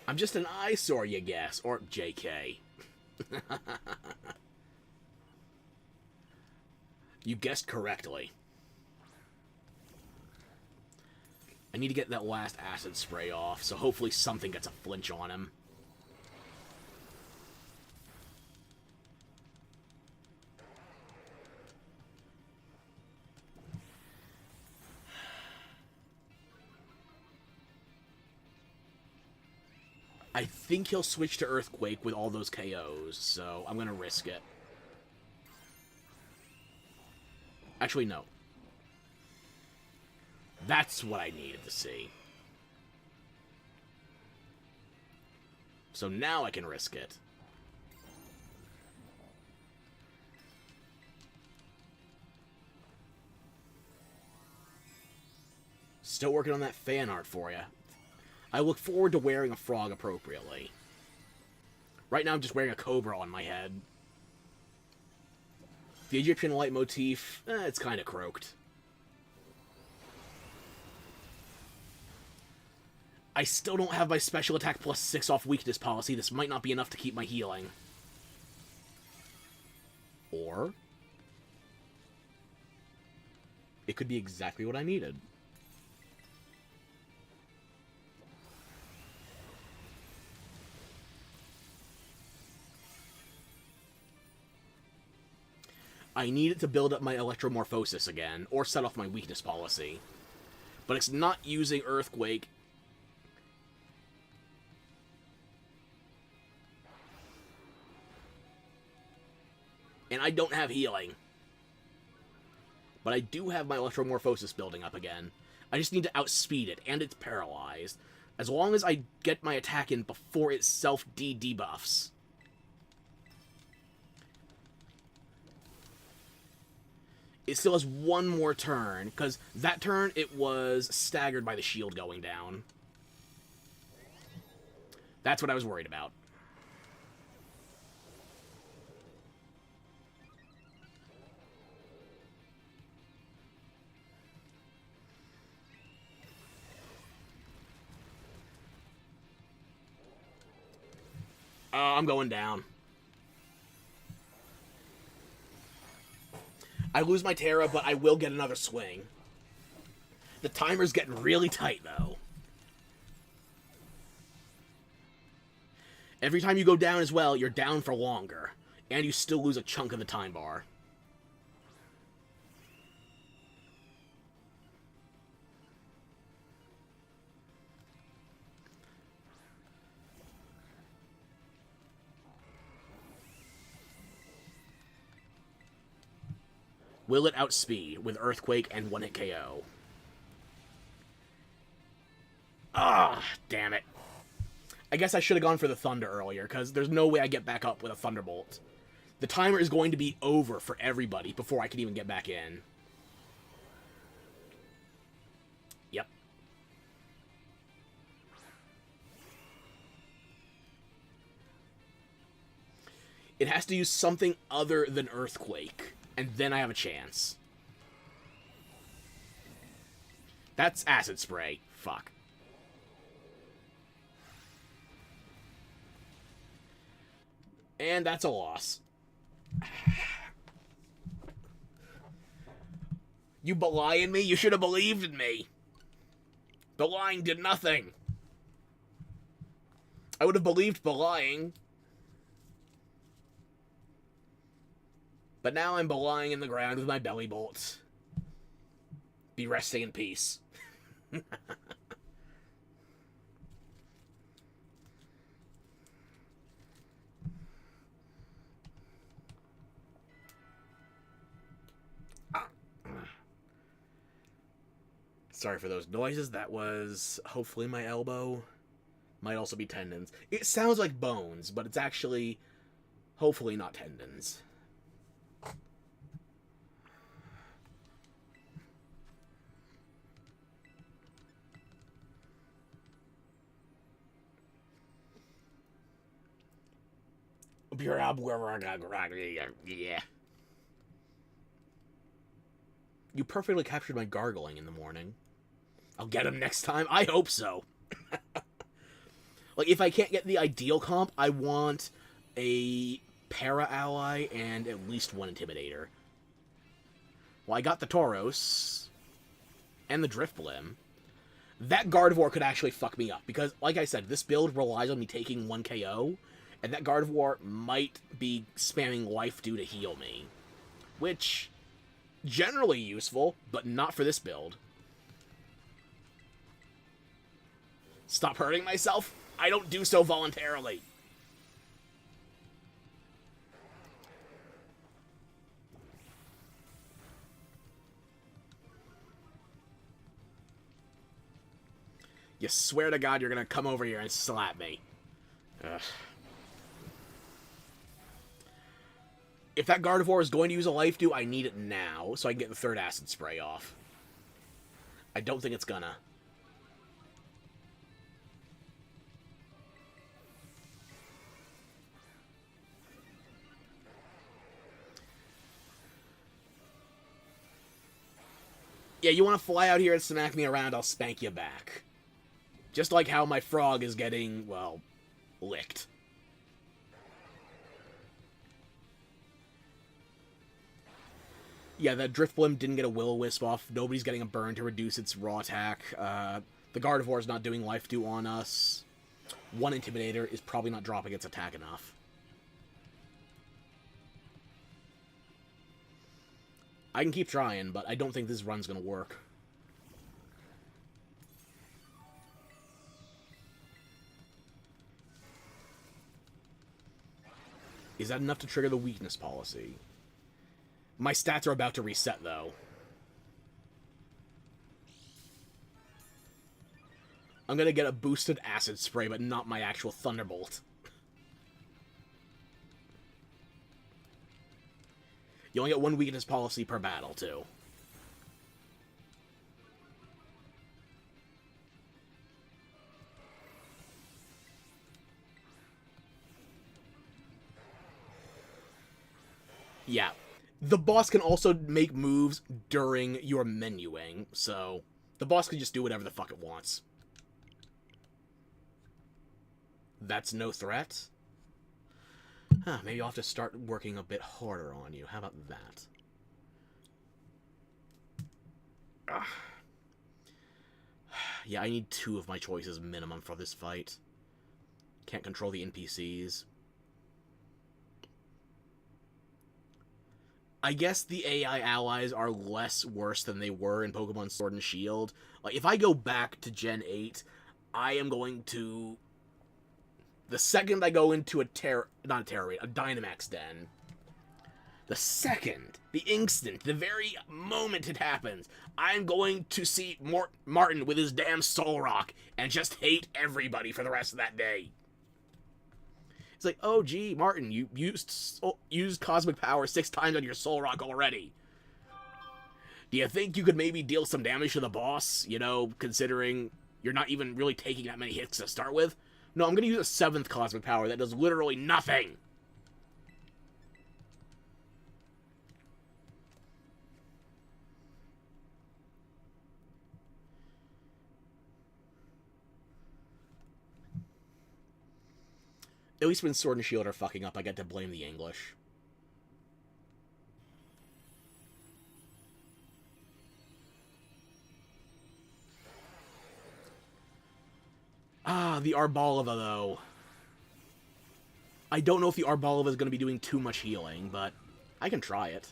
I'm just an eyesore, you guess. Or JK. You guessed correctly. I need to get that last acid spray off, so hopefully something gets a flinch on him. I think he'll switch to Earthquake with all those KOs, so I'm going to risk it. Actually, no. That's what I needed to see. So now I can risk it. Still working on that fan art for you. I look forward to wearing a frog appropriately. Right now I'm just wearing a cobra on my head. The Egyptian light motif, it's kind of croaked. I still don't have my special attack plus 6 off weakness policy. This might not be enough to keep my healing. Or it could be exactly what I needed. I need it to build up my Electromorphosis again, or set off my weakness policy. But it's not using Earthquake. And I don't have healing. But I do have my Electromorphosis building up again. I just need to outspeed it, and it's paralyzed. As long as I get my attack in before it self-debuffs. It still has one more turn, because that turn it was staggered by the shield going down. That's what I was worried about. I'm going down. I lose my Tera, but I will get another swing. The timer's getting really tight, though. Every time you go down as well, you're down for longer. And you still lose a chunk of the time bar. Will it outspeed with Earthquake and one-hit KO? Ah, damn it. I guess I should have gone for the Thunder earlier, because there's no way I get back up with a Thunderbolt. The timer is going to be over for everybody before I can even get back in. Yep. It has to use something other than Earthquake. And then I have a chance. That's Acid Spray. Fuck. And that's a loss. You belying me? You should have believed in me. The lying did nothing. I would have believed belying. But now I'm lying in the ground with my belly bolts. Be resting in peace. Sorry for those noises. That was hopefully my elbow. Might also be tendons. It sounds like bones, but it's actually hopefully not tendons. Yeah. You perfectly captured my gargling in the morning. I'll get him next time. I hope so. Like, if I can't get the ideal comp, I want a para ally and at least one Intimidator. Well, I got the Tauros and the Driftblim. That Gardevoir could actually fuck me up, because, like I said, this build relies on me taking 1 KO, and that Gardevoir might be spamming Life Dew to heal me. Which, generally useful, but not for this build. Stop hurting myself? I don't do so voluntarily. You swear to God you're gonna come over here and slap me. Ugh. If that Gardevoir is going to use a Life Dew, I need it now, so I can get the third Acid Spray off. I don't think it's gonna. Yeah, you want to fly out here and smack me around, I'll spank you back. Just like how my frog is getting, well, licked. Yeah, that Driftblim didn't get a Will-O-Wisp off. Nobody's getting a burn to reduce its raw attack. The Gardevoir's not doing Life Dew on us. One Intimidator is probably not dropping its attack enough. I can keep trying, but I don't think this run's gonna work. Is that enough to trigger the weakness policy? My stats are about to reset, though. I'm gonna get a boosted acid spray, but not my actual thunderbolt. You only get one weakness policy per battle, too. Yeah. The boss can also make moves during your menuing, so the boss can just do whatever the fuck it wants. That's no threat? Huh, maybe I'll have to start working a bit harder on you. How about that? Ugh. Yeah, I need 2 of my choices minimum for this fight. Can't control the NPCs. I guess the AI allies are less worse than they were in Pokemon Sword and Shield. Like, if I go back to Gen 8, I am going to... The second I go into a Dynamax den, the instant, the very moment it happens, I'm going to see Martin with his damn Soul Rock and just hate everybody for the rest of that day. It's like, oh gee, Martin, you used Cosmic Power 6 times on your Soul Rock already. Do you think you could maybe deal some damage to the boss, you know, considering you're not even really taking that many hits to start with? No, I'm going to use a 7th Cosmic Power that does literally nothing. At least when Sword and Shield are fucking up, I get to blame the English. Ah, the Arboliva, though. I don't know if the Arboliva is going to be doing too much healing, but I can try it.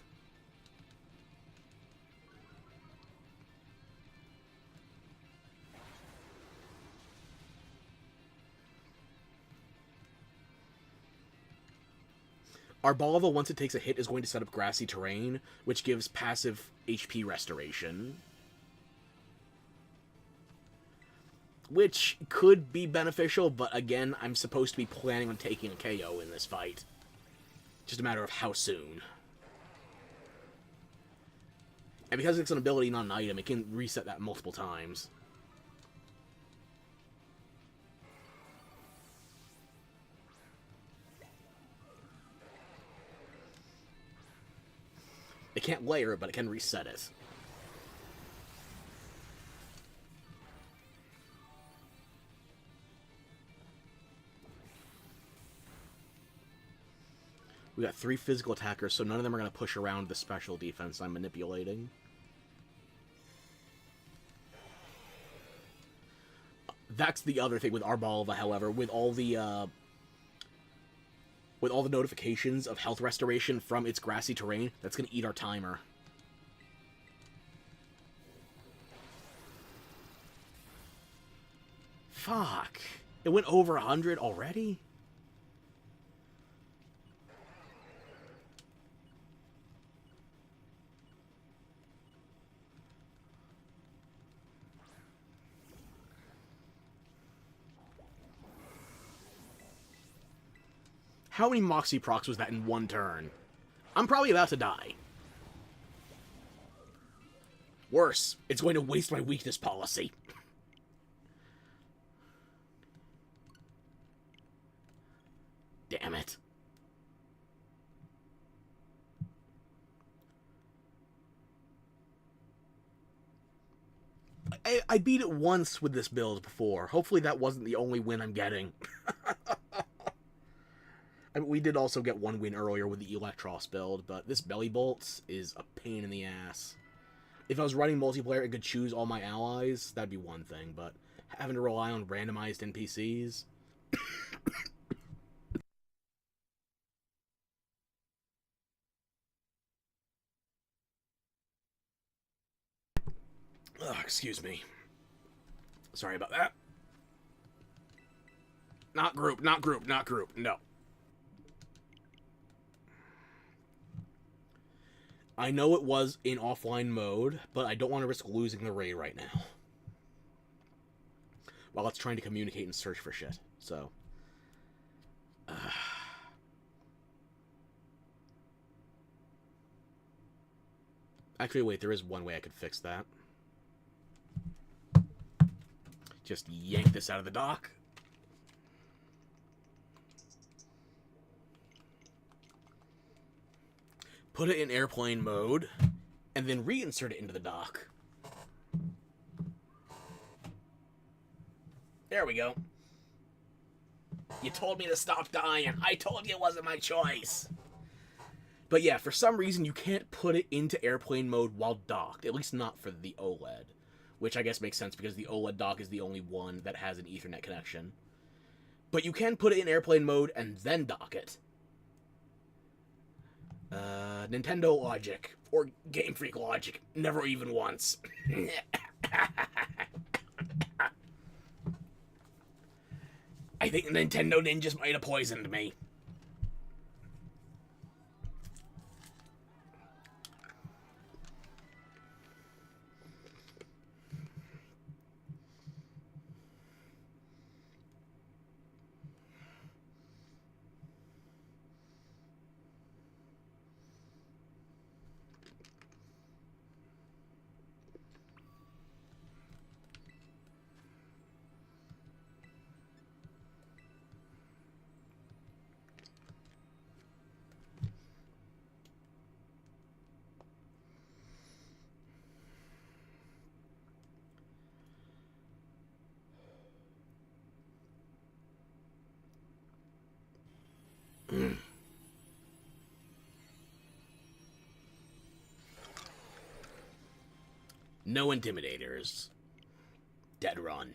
Arboliva, once it takes a hit, is going to set up grassy terrain, which gives passive HP restoration. Which could be beneficial, but again, I'm supposed to be planning on taking a KO in this fight. Just a matter of how soon. And because it's an ability, not an item, it can reset that multiple times. It can't layer it, but it can reset it. We got 3 physical attackers, so none of them are going to push around the special defense I'm manipulating. That's the other thing with Arboliva, however, with all the notifications of health restoration from its grassy terrain, that's going to eat our timer. Fuck. It went over 100 already? How many Moxie procs was that in one turn? I'm probably about to die. Worse, it's going to waste my weakness policy. Damn it. I beat it once with this build before. Hopefully that wasn't the only win I'm getting. I mean, we did also get one win earlier with the Electros build, but this Belly Bolt is a pain in the ass. If I was running multiplayer and could choose all my allies, that'd be one thing, but having to rely on randomized NPCs... Ugh, excuse me. Sorry about that. Not group, not group, not group. No. I know it was in offline mode, but I don't want to risk losing the raid right now. While it's trying to communicate and search for shit. So. Actually, wait, there is one way I could fix that. Just yank this out of the dock. Put it in airplane mode, and then reinsert it into the dock. There we go. You told me to stop dying. I told you it wasn't my choice. But yeah, for some reason, you can't put it into airplane mode while docked. At least not for the OLED. Which I guess makes sense because the OLED dock is the only one that has an Ethernet connection. But you can put it in airplane mode and then dock it. Nintendo logic. Or Game Freak logic. Never even once. I think Nintendo ninjas might have poisoned me. No intimidators. Dead run.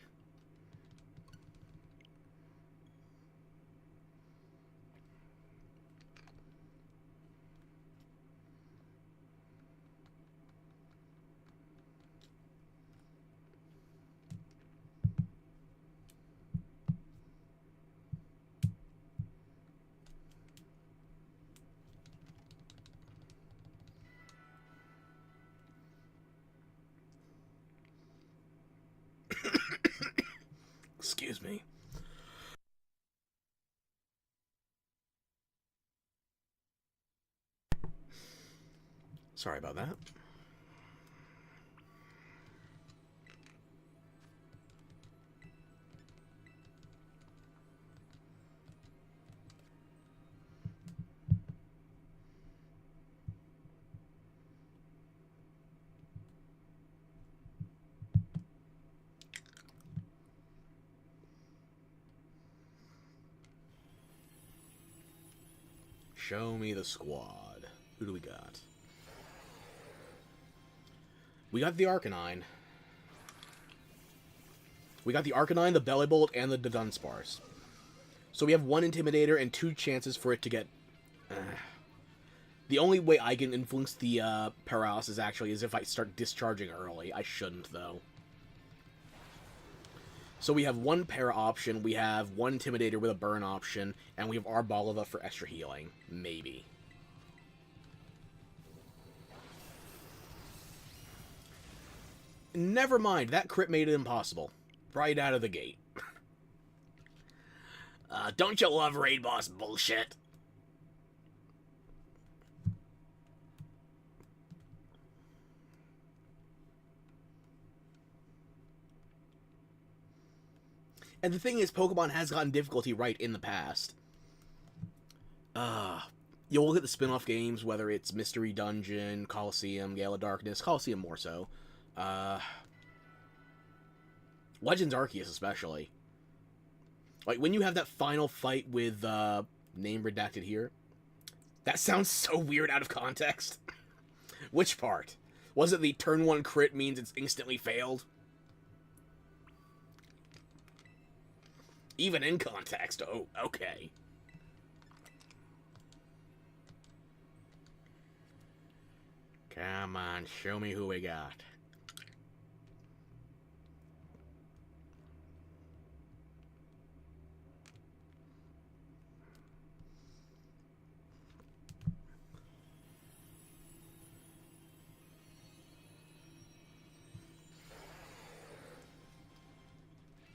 Excuse me. Sorry about that. Show me the squad. Who do we got? We got the Arcanine. We got the Arcanine, the Bellibolt, and the Dunsparce. So we have one Intimidator and 2 chances for it to get... The only way I can influence the Paralysis actually is if I start discharging early. I shouldn't, though. So we have one Para option, we have one Intimidator with a Burn option, and we have Arboliva for extra healing. Maybe. Never mind, that crit made it impossible. Right out of the gate. Don't you love raid boss bullshit? And the thing is, Pokemon has gotten difficulty right in the past. You'll look at the spin-off games, whether it's Mystery Dungeon, Coliseum, Gale of Darkness, Coliseum more so. Legends Arceus especially. Like, when you have that final fight with, name redacted here. That sounds so weird out of context. Which part? Was it the turn 1 crit means it's instantly failed? Even in context. Oh, okay. Come on, show me who we got.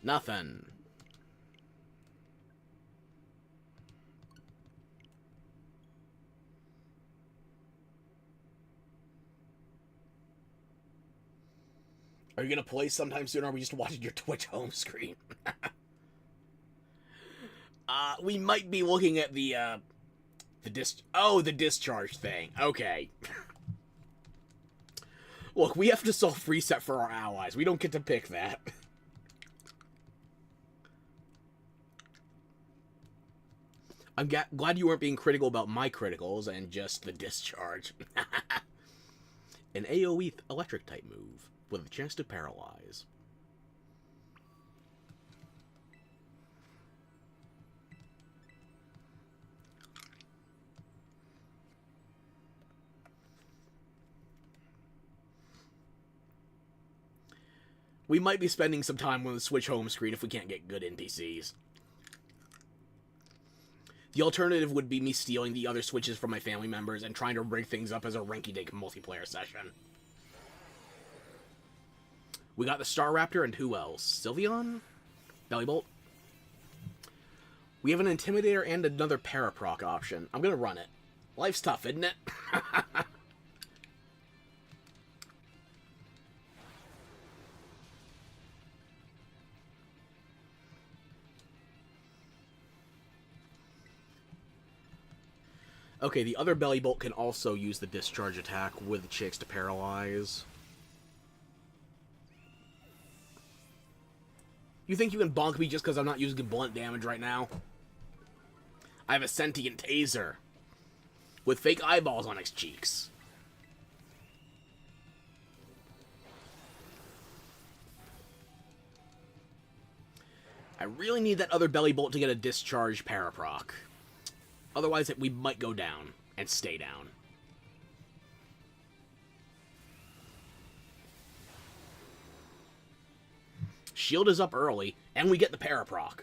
Nothing. Are you gonna play sometime soon, or are we just watching your Twitch home screen? We might be looking at the discharge thing. Okay. Look, we have to self reset for our allies. We don't get to pick that. I'm glad you weren't being critical about my criticals and just the discharge. An AoE electric type move with a chance to paralyze. We might be spending some time on the Switch home screen if we can't get good NPCs. The alternative would be me stealing the other Switches from my family members and trying to rig things up as a rinky-dink multiplayer session. We got the Star Raptor and who else? Sylveon? Bellybolt? We have an Intimidator and another Paraproc option. I'm gonna run it. Life's tough, isn't it? Okay, the other Bellybolt can also use the discharge attack with the chicks to paralyze. You think you can bonk me just because I'm not using blunt damage right now? I have a sentient taser with fake eyeballs on its cheeks. I really need that other Bellybolt to get a discharge paraproc. Otherwise, we might go down and stay down. Shield is up early, and we get the paraproc.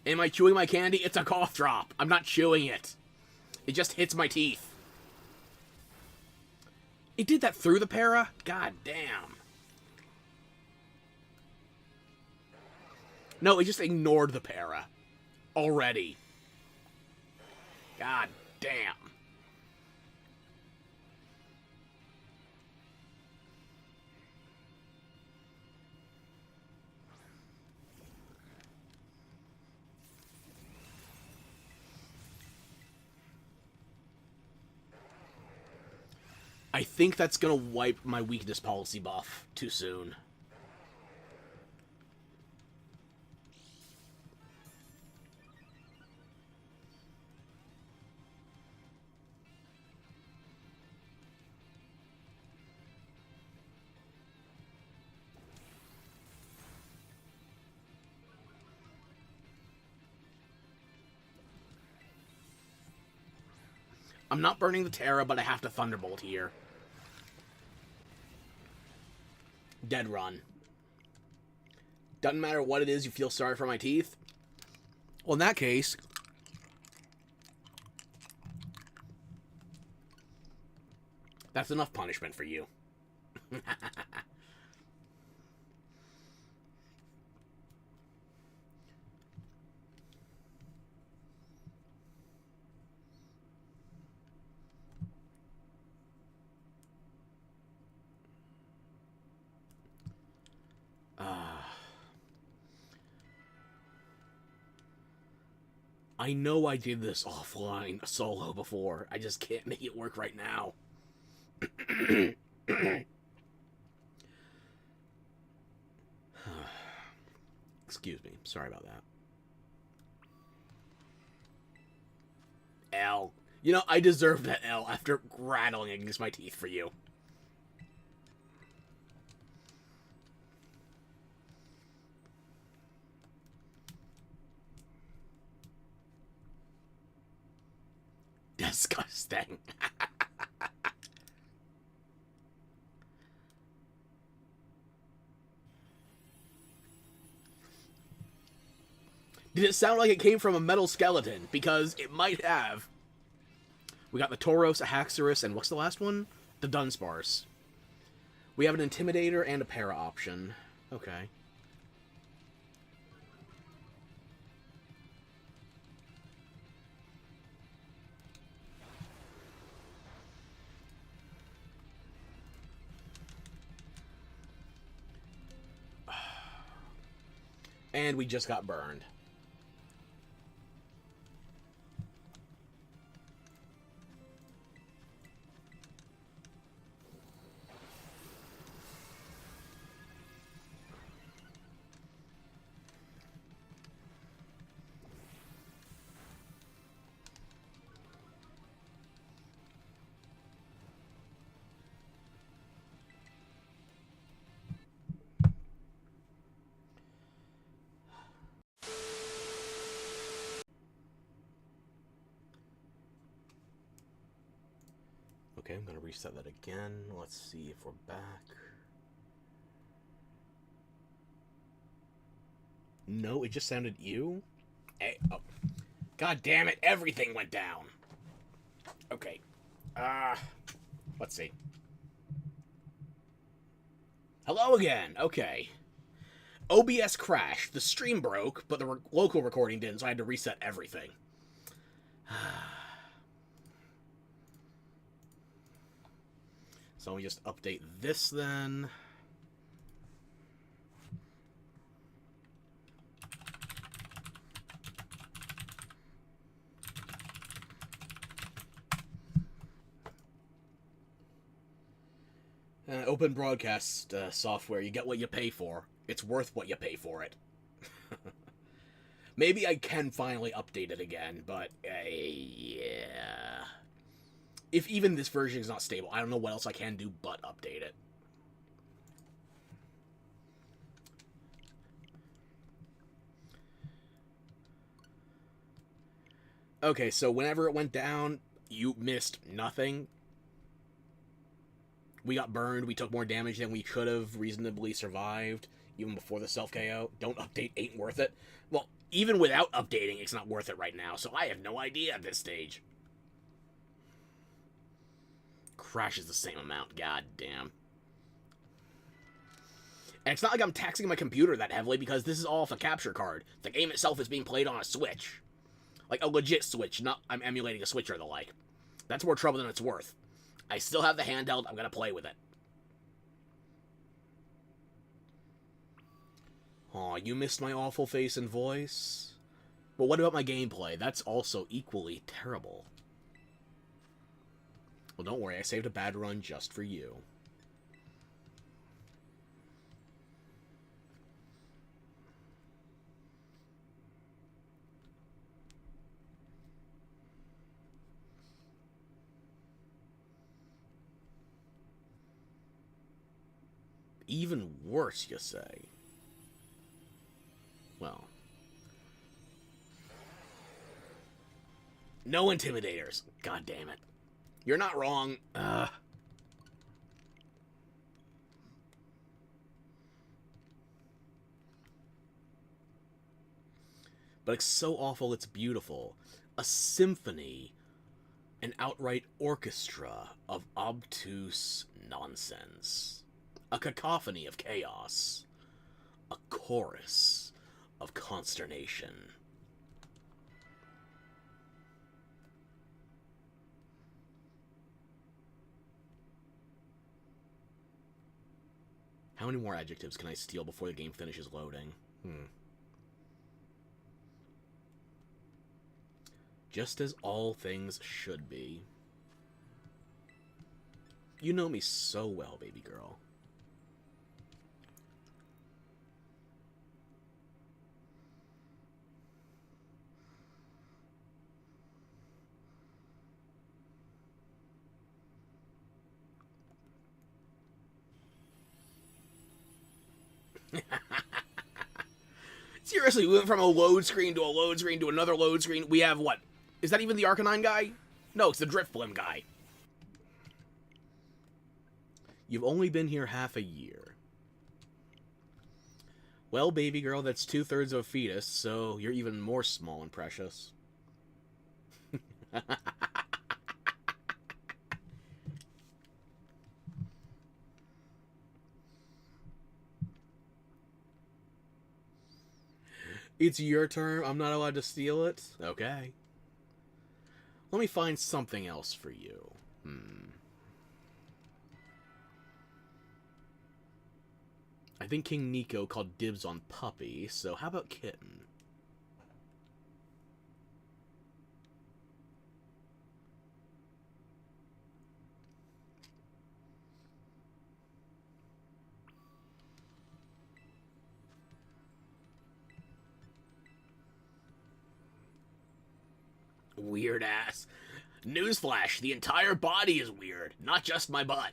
Am I chewing my candy? It's a cough drop. I'm not chewing it. It just hits my teeth. It did that through the para? God damn. No, it just ignored the para. Already. God damn. I think that's gonna wipe my weakness policy buff too soon. I'm not burning the Tera, but I have to Thunderbolt here. Dead run. Doesn't matter what it is, you feel sorry for my teeth? Well, in that case... that's enough punishment for you. I know I did this offline solo before. I just can't make it work right now. Excuse me. Sorry about that. L. You know, I deserve that L after rattling against my teeth for you. Disgusting. Did it sound like it came from a metal skeleton? Because it might have. We got the Tauros, a Haxorus, and what's the last one? The Dunsparce. We have an Intimidator and a Para option. Okay. And we just got burned. Okay, I'm going to reset that again. Let's see if we're back. No, it just sounded you. Hey, oh. God damn it, everything went down. Okay. Let's see. Hello again. Okay. OBS crashed. The stream broke, but the local recording didn't, so I had to reset everything. So let me just update this then. Open broadcast software. You get what you pay for. It's worth what you pay for it. Maybe I can finally update it again, but yeah. If even this version is not stable, I don't know what else I can do but update it. Okay, so whenever it went down, you missed nothing. We got burned, we took more damage than we could have reasonably survived, even before the self-KO. Don't update, ain't worth it. Well, even without updating, it's not worth it right now, so I have no idea at this stage. Crashes the same amount, god damn. And it's not like I'm taxing my computer that heavily, because this is all off a capture card. The game itself is being played on a Switch. Like, a legit Switch, not I'm emulating a Switch or the like. That's more trouble than it's worth. I still have the handheld, I'm gonna play with it. Aw, you missed my awful face and voice? But what about my gameplay? That's also equally terrible. Well, don't worry, I saved a bad run just for you. Even worse, you say? Well. No intimidators. God damn it. You're not wrong. But it's so awful it's beautiful. A symphony. An outright orchestra of obtuse nonsense. A cacophony of chaos. A chorus of consternation. How many more adjectives can I steal before the game finishes loading? Just as all things should be. You know me so well, baby girl. Seriously, we went from a load screen to a load screen to another load screen. We have what? Is that even the Arcanine guy? No, it's the Driftblim guy. You've only been here half a year. Well, baby girl, that's 2/3 of a fetus, so you're even more small and precious. It's your turn. I'm not allowed to steal it? Okay. Let me find something else for you. I think King Nico called dibs on Puppy, so how about Kitten? Weird ass. Newsflash, the entire body is weird, not just my butt.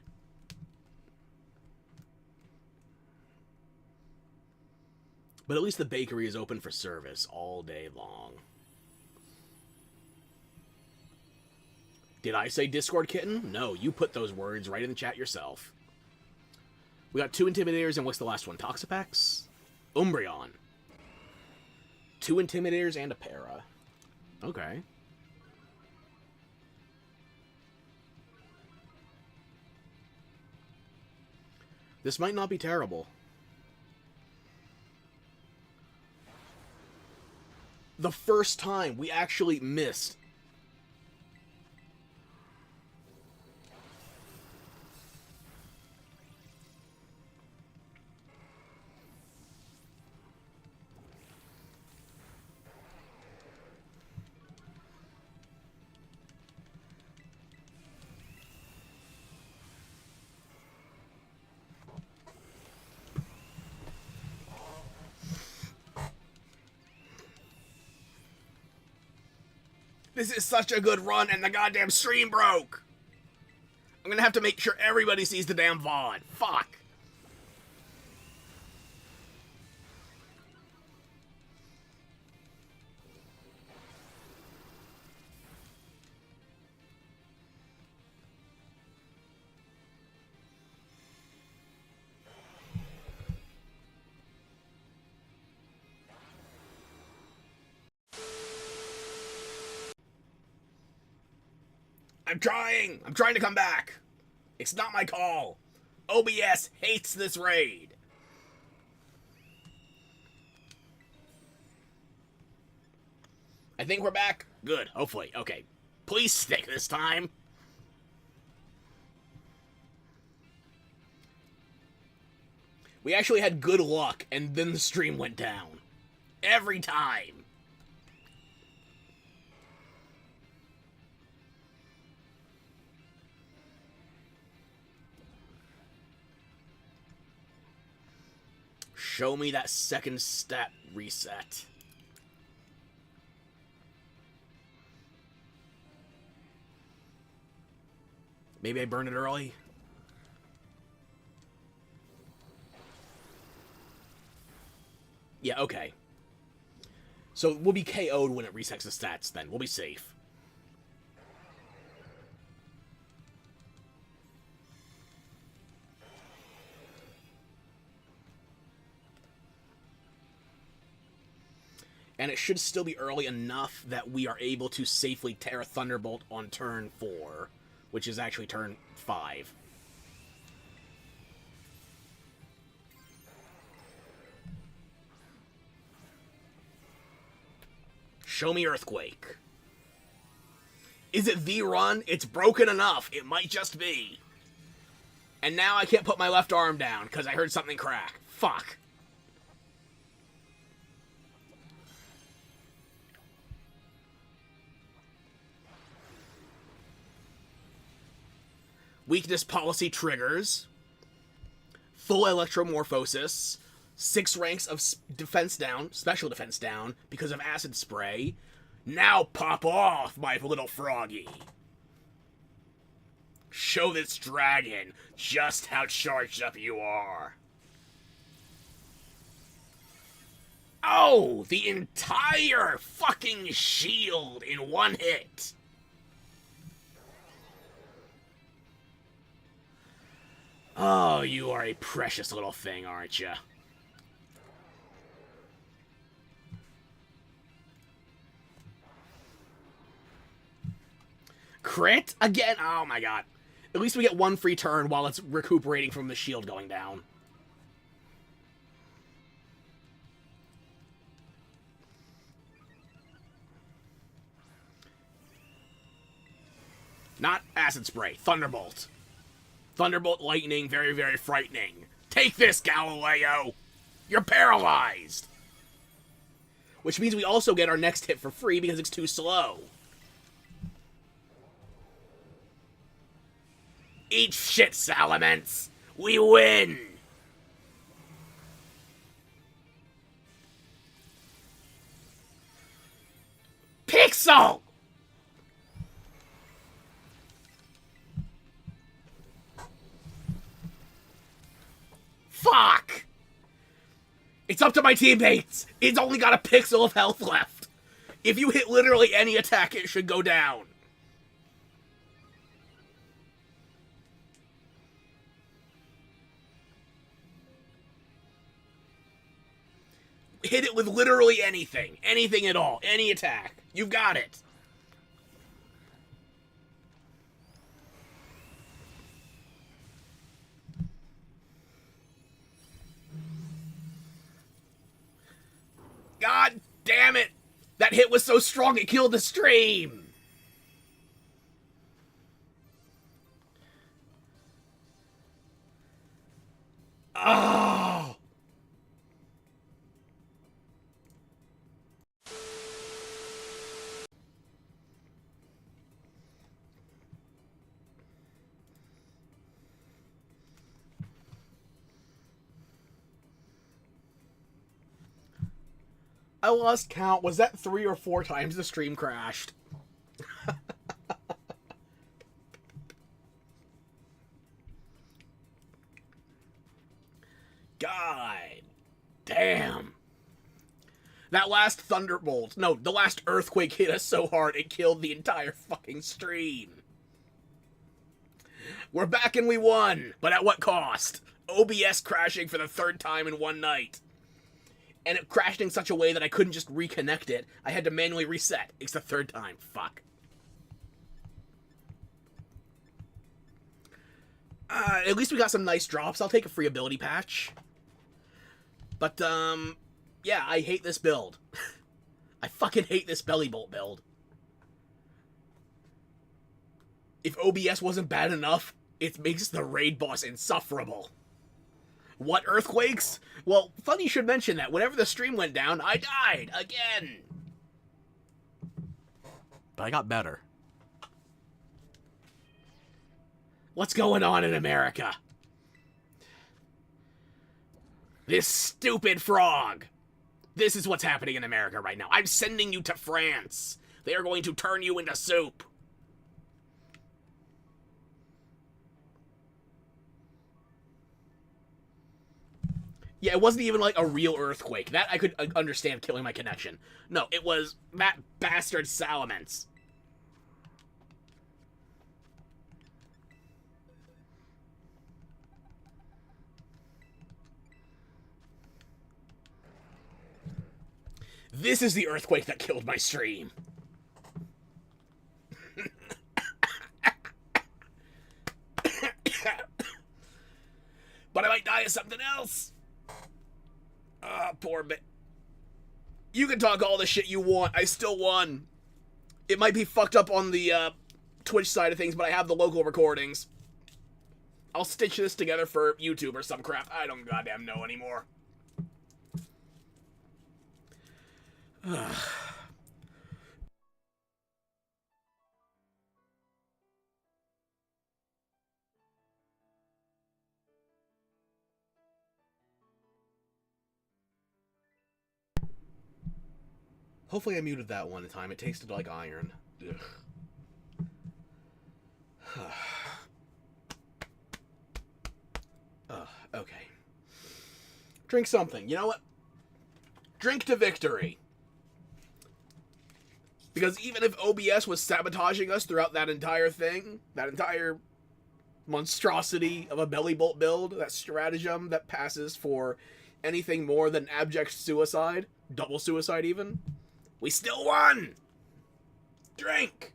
But at least the bakery is open for service all day long. Did I say Discord Kitten? No, you put those words right in the chat yourself. We got 2 Intimidators, and what's the last one? Toxapex? Umbreon. 2 Intimidators and a Para. Okay. This might not be terrible. The first time we actually missed. This is such a good run, and the goddamn stream broke! I'm gonna have to make sure everybody sees the damn VOD. Fuck! I'm trying to come back! It's not my call! OBS hates this raid! I think we're back. Good, hopefully. Okay. Please stick this time. We actually had good luck, and then the stream went down. Every time. Show me that second stat reset. Maybe I burned it early? Yeah, okay. So we'll be KO'd when it resets the stats then. We'll be safe. And it should still be early enough that we are able to safely Tera Thunderbolt on turn 4, which is actually turn 5. Show me Earthquake. Is it the run? It's broken enough. It might just be. And now I can't put my left arm down because I heard something crack. Fuck. Weakness policy triggers. Full Electromorphosis. 6 ranks of defense down, special defense down, because of Acid Spray. Now pop off, my little froggy. Show this dragon just how charged up you are. Oh, the entire fucking shield in one hit. Oh, you are a precious little thing, aren't you? Crit? Again? Oh my god. At least we get 1 free turn while it's recuperating from the shield going down. Not Acid Spray. Thunderbolt. Thunderbolt Lightning, very, very frightening. Take this, Galileo! You're paralyzed! Which means we also get our next hit for free because it's too slow. Eat shit, Salamence! We win! Pixel! Fuck! It's up to my teammates! It's only got a pixel of health left. If you hit literally any attack, it should go down. Hit it with literally anything. Anything at all. Any attack. You've got it. God damn it! That hit was so strong it killed the stream! Oh! I lost count. Was that 3 or 4 times the stream crashed? God damn. That last thunderbolt, no, the last earthquake hit us so hard it killed the entire fucking stream. We're back and we won, but at what cost? OBS crashing for the 3rd time in one night. And it crashed in such a way that I couldn't just reconnect it. I had to manually reset. It's the 3rd time. Fuck. At least we got some nice drops. I'll take a free ability patch. But, yeah, I hate this build. I fucking hate this belly bolt build. If OBS wasn't bad enough, it makes the raid boss insufferable. What earthquakes? Well, funny you should mention that. Whenever the stream went down, I died again. But I got better. What's going on in America? This stupid frog. This is what's happening in America right now. I'm sending you to France. They are going to turn you into soup. Yeah, it wasn't even like a real earthquake. That I could understand killing my connection. No, it was that bastard Salamence. This is the earthquake that killed my stream. But I might die of something else. Poor bit. You can talk all the shit you want. I still won. It might be fucked up on the Twitch side of things, but I have the local recordings. I'll stitch this together for YouTube or some crap. I don't goddamn know anymore. Hopefully I muted that one time. It tasted like iron. Okay. Drink something. You know what? Drink to victory. Because even if OBS was sabotaging us throughout that entire thing, that entire monstrosity of a belly bolt build, that stratagem that passes for anything more than abject suicide, double suicide even, we still won! Drink!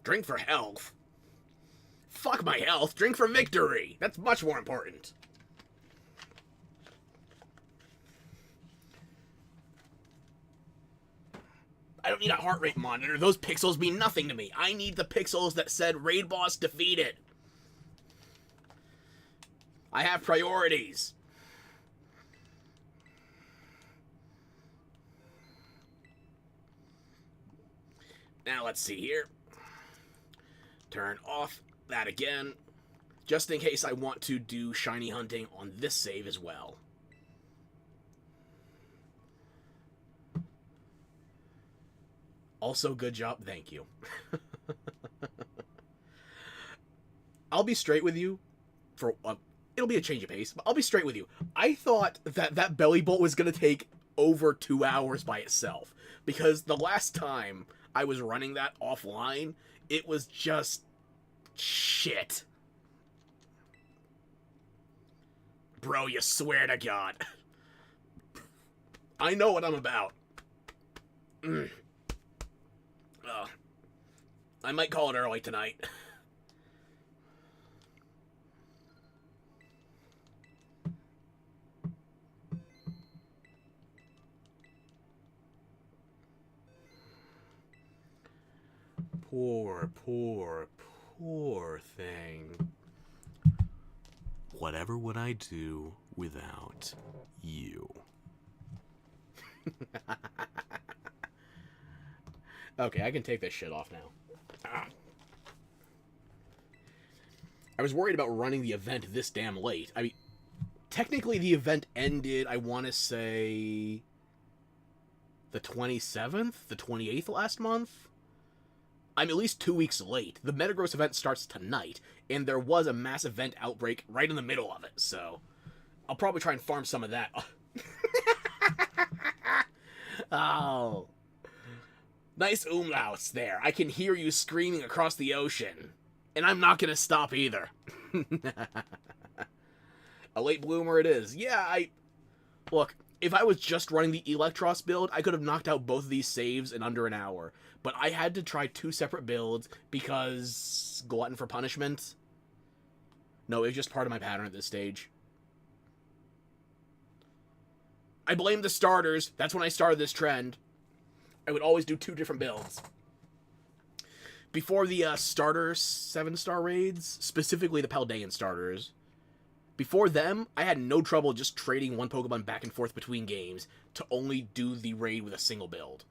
Drink for health? Fuck my health, drink for victory! That's much more important. don't need a heart rate monitor. Those pixels mean nothing to me. I need the pixels that said raid boss defeated. I have priorities. Now let's see here. Turn off that again, just in case I want to do shiny hunting on this save as well. Also, good job. Thank you. I'll be straight with you. It'll be a change of pace, but I'll be straight with you. I thought that belly bolt was going to take over 2 hours by itself, because the last time I was running that offline, it was just shit. Bro, you swear to God. I know what I'm about. I might call it early tonight. Poor thing. Whatever would I do without you? Okay, I can take this shit off now. I was worried about running the event this damn late. I mean, technically the event ended, I want to say, the 27th? The 28th last month? I'm at least 2 weeks late. The Metagross event starts tonight, and there was a mass event outbreak right in the middle of it, so I'll probably try and farm some of that. Oh. Nice umlauts there. I can hear you screaming across the ocean. And I'm not going to stop either. A late bloomer it is. Yeah, Look, if I was just running the Electros build, I could have knocked out both of these saves in under an hour. But I had to try 2 separate builds because... glutton for punishment? No, it was just part of my pattern at this stage. I blame the starters. That's when I started this trend. I would always do 2 different builds. Before the starter 7-star raids, specifically the Paldean starters, before them, I had no trouble just trading one Pokemon back and forth between games to only do the raid with a single build.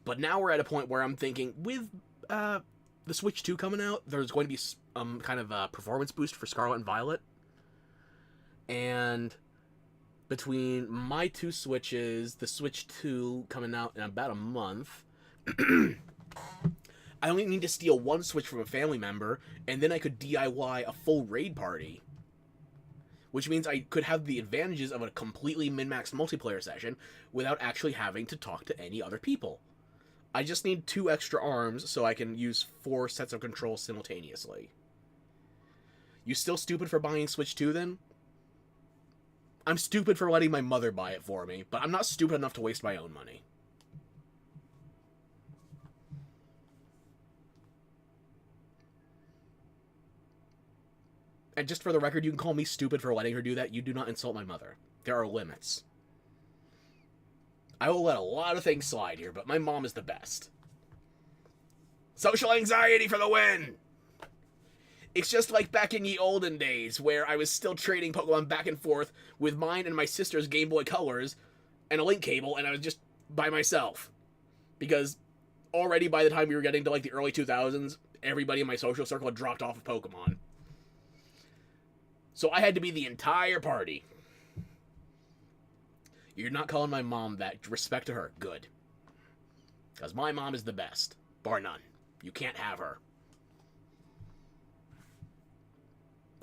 But now we're at a point where I'm thinking, with the Switch 2 coming out, there's going to be kind of a performance boost for Scarlet and Violet. And between my 2 Switches, the Switch 2 coming out in about a month, I only need to steal 1 Switch from a family member, and then I could DIY a full raid party. Which means I could have the advantages of a completely min-maxed multiplayer session without actually having to talk to any other people. I just need 2 extra arms so I can use 4 sets of controls simultaneously. You still stupid for buying Switch 2 then? I'm stupid for letting my mother buy it for me, but I'm not stupid enough to waste my own money. And just for the record, you can call me stupid for letting her do that. You do not insult my mother. There are limits. I will let a lot of things slide here, but my mom is the best. Social anxiety for the win! It's just like back in ye olden days, where I was still trading Pokemon back and forth with mine and my sister's Game Boy Colors and a link cable, and I was just by myself. Because already by the time we were getting to like the early 2000s, everybody in my social circle had dropped off of Pokemon. So I had to be the entire party. You're not calling my mom that. Respect to her. Good. Because my mom is the best. Bar none. You can't have her.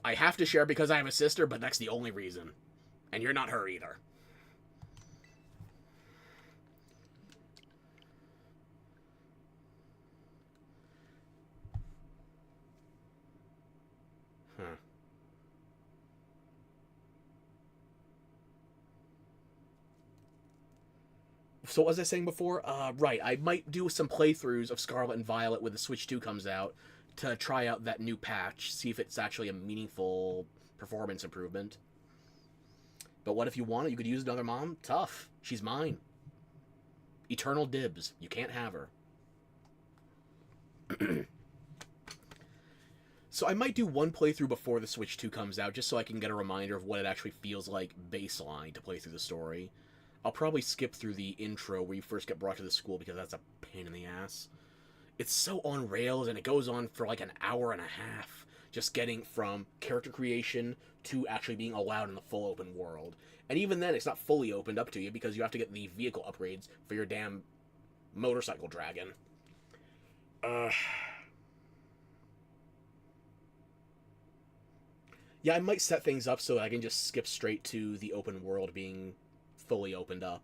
I have to share because I have a sister, but that's the only reason. And you're not her either. Huh. So what was I saying before? Right, I might do some playthroughs of Scarlet and Violet when the Switch 2 comes out to try out that new patch, see if it's actually a meaningful performance improvement. But what if you want it? You could use another mom? Tough. She's mine. Eternal dibs. You can't have her. So I might do one playthrough before the Switch 2 comes out, just so I can get a reminder of what it actually feels like baseline to play through the story. I'll probably skip through the intro where you first get brought to the school because that's a pain in the ass. It's so on rails, and it goes on for like an hour and a half, just getting from character creation to actually being allowed in the full open world. And even then, it's not fully opened up to you because you have to get the vehicle upgrades for your damn motorcycle dragon. Yeah, I might set things up so that I can just skip straight to the open world being fully opened up.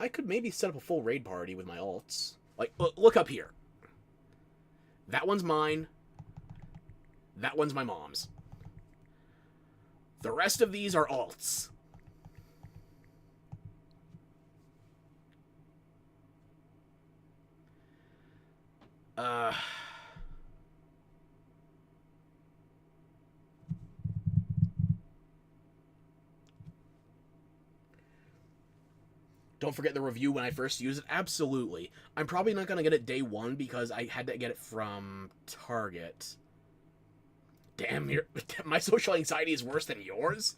I could maybe set up a full raid party with my alts. Like, look up here. That one's mine. That one's my mom's. The rest of these are alts. Don't forget the review when I first use it. Absolutely. I'm probably not going to get it day one because I had to get it from Target. Damn, my social anxiety is worse than yours?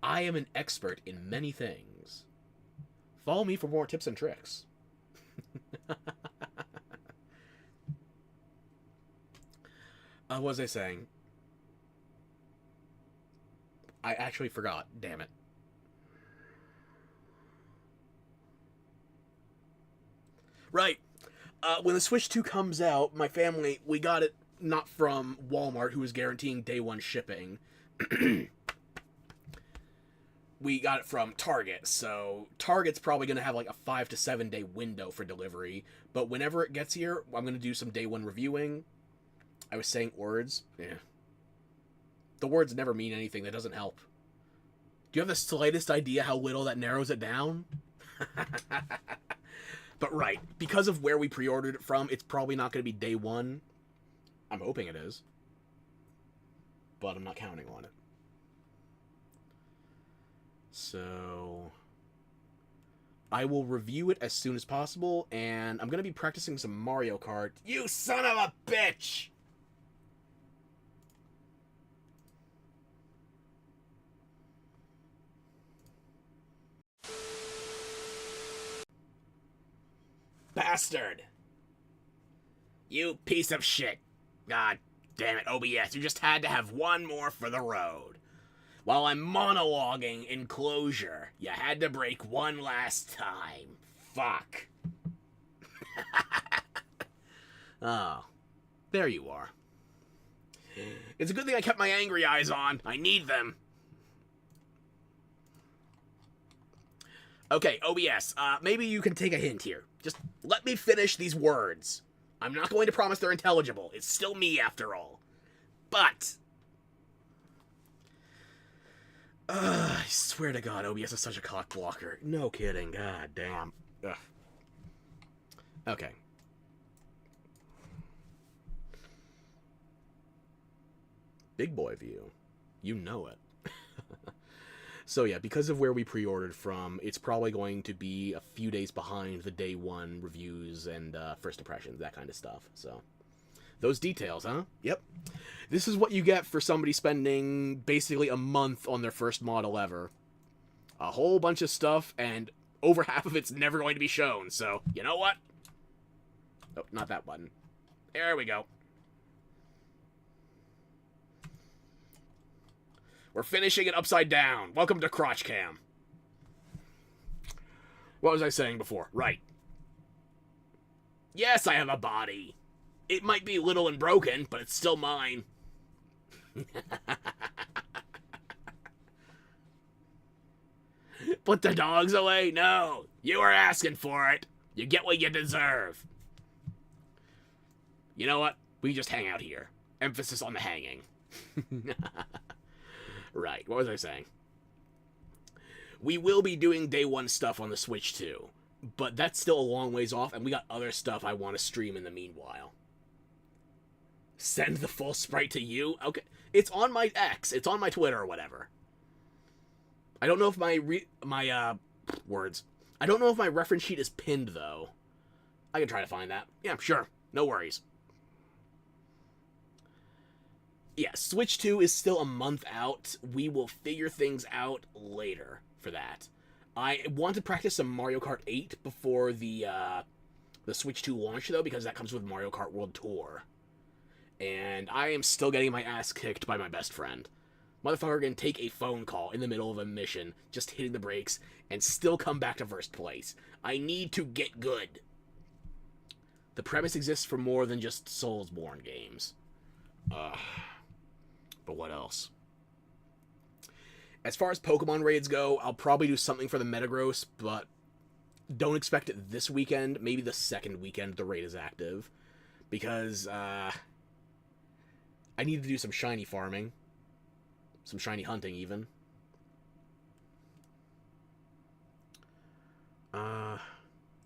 I am an expert in many things. Follow me for more tips and tricks. What was I saying? I actually forgot. Damn it. Right. When the Switch 2 comes out, my family, we got it not from Walmart, who was guaranteeing day one shipping. We got it from Target, so Target's probably going to have like a 5 to 7 day window for delivery. But whenever it gets here, I'm going to do some day one reviewing. I was saying words. Yeah. The words never mean anything. That doesn't help. Do you have the slightest idea how little that narrows it down? But right, because of where we pre-ordered it from, it's probably not going to be day one. I'm hoping it is. But I'm not counting on it. So I will review it as soon as possible, and I'm going to be practicing some Mario Kart. You son of a bitch! Bastard! You piece of shit. God damn it, OBS, you just had to have one more for the road. While I'm monologuing in closure, you had to break one last time. Fuck. Oh, there you are. It's a good thing I kept my angry eyes on. I need them. Okay, OBS, maybe you can take a hint here. Just let me finish these words. I'm not going to promise they're intelligible. It's still me, after all. But I swear to God, OBS is such a cock blocker. No kidding. God damn. Ugh. Okay. Big boy view. You know it. So yeah, because of where we pre-ordered from, it's probably going to be a few days behind the day one reviews and first impressions, that kind of stuff. So those details, huh? Yep. This is what you get for somebody spending basically a month on their first model ever. A whole bunch of stuff, and over half of it's never going to be shown. So, you know what? Oh, not that button. There we go. We're finishing it upside down. Welcome to Crotch Cam. What was I saying before? Right. Yes, I have a body. It might be little and broken, but it's still mine. Put the dogs away? No. You were asking for it. You get what you deserve. You know what? We just hang out here. Emphasis on the hanging. Right, what was I saying? We will be doing day one stuff on the Switch too, but that's still a long ways off, and we got other stuff I want to stream in the meanwhile. Send the full sprite to you? Okay, it's on my X, it's on my Twitter or whatever. I don't know if my Words. I don't know if my reference sheet is pinned, though. I can try to find that. Yeah, sure. No worries. Yeah, Switch 2 is still a month out. We will figure things out later for that. I want to practice some Mario Kart 8 before the Switch 2 launch, though, because that comes with Mario Kart World Tour. And I am still getting my ass kicked by my best friend. Motherfucker can take a phone call in the middle of a mission, just hitting the brakes, and still come back to first place. I need to get good. The premise exists for more than just Soulsborne games. But what else? As far as Pokemon raids go, I'll probably do something for the Metagross, but don't expect it this weekend. Maybe the second weekend the raid is active. Because, I need to do some shiny farming. Some shiny hunting, even.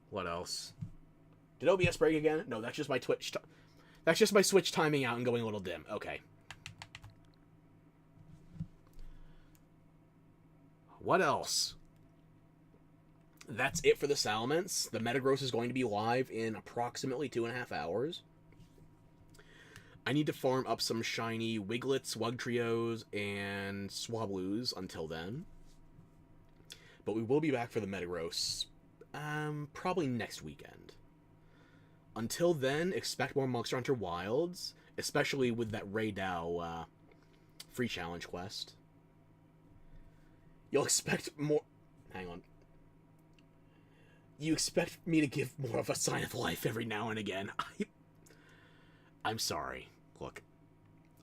What else? Did OBS break again? No, that's just my Twitch. That's just my Switch timing out and going a little dim. Okay. What else? That's it for the Salamence. The Metagross is going to be live in approximately 2.5 hours. I need to farm up some shiny Wiglets, Wugtrios, and Swablues until then. But we will be back for the Metagross probably next weekend. Until then, expect more Monster Hunter Wilds, especially with that Raidao free challenge quest. You'll expect more... Hang on. You expect me to give more of a sign of life every now and again. I'm sorry. Look,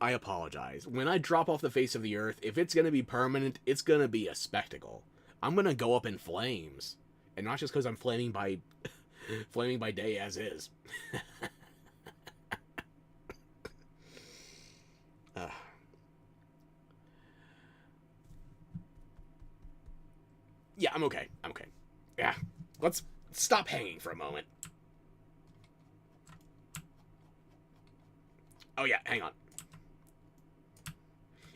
I apologize. When I drop off the face of the earth, if it's going to be permanent, it's going to be a spectacle. I'm going to go up in flames. And not just because I'm flaming by day as is. Yeah, I'm okay. I'm okay. Yeah. Let's stop hanging for a moment. Oh, yeah, hang on.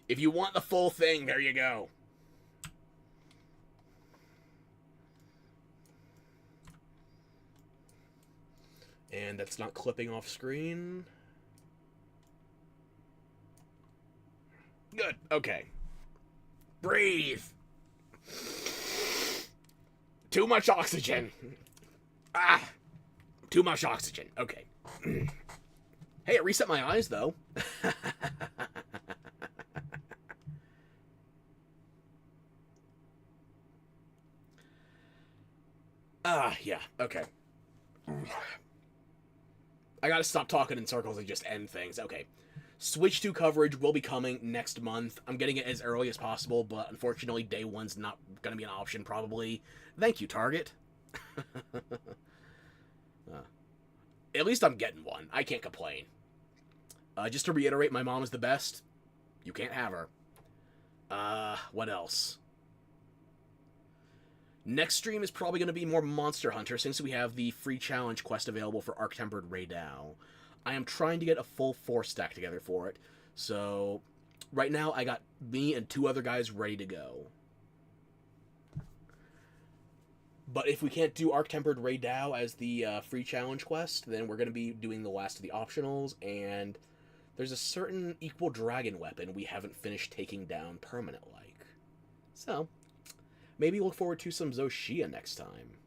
If you want the full thing, there you go. And that's not clipping off screen. Good. Okay. Breathe. Too much oxygen. Too much oxygen. Okay. Hey, it reset my eyes, though. Yeah, okay. I gotta stop talking in circles and just end things. Okay. Switch 2 coverage will be coming next month. I'm getting it as early as possible, but unfortunately, day one's not gonna be an option, probably. Thank you, Target. At least I'm getting one. I can't complain. Just to reiterate, my mom is the best. You can't have her. What else? Next stream is probably going to be more Monster Hunter, since we have the free challenge quest available for Arc-Tempered Raidao. I am trying to get a full 4-stack together for it. So, right now, I got me and 2 other guys ready to go. But if we can't do Arc-Tempered Raidao as the free challenge quest, then we're going to be doing the last of the optionals, and there's a certain equal dragon weapon we haven't finished taking down permanent-like. So, maybe look forward to some Zoshia next time.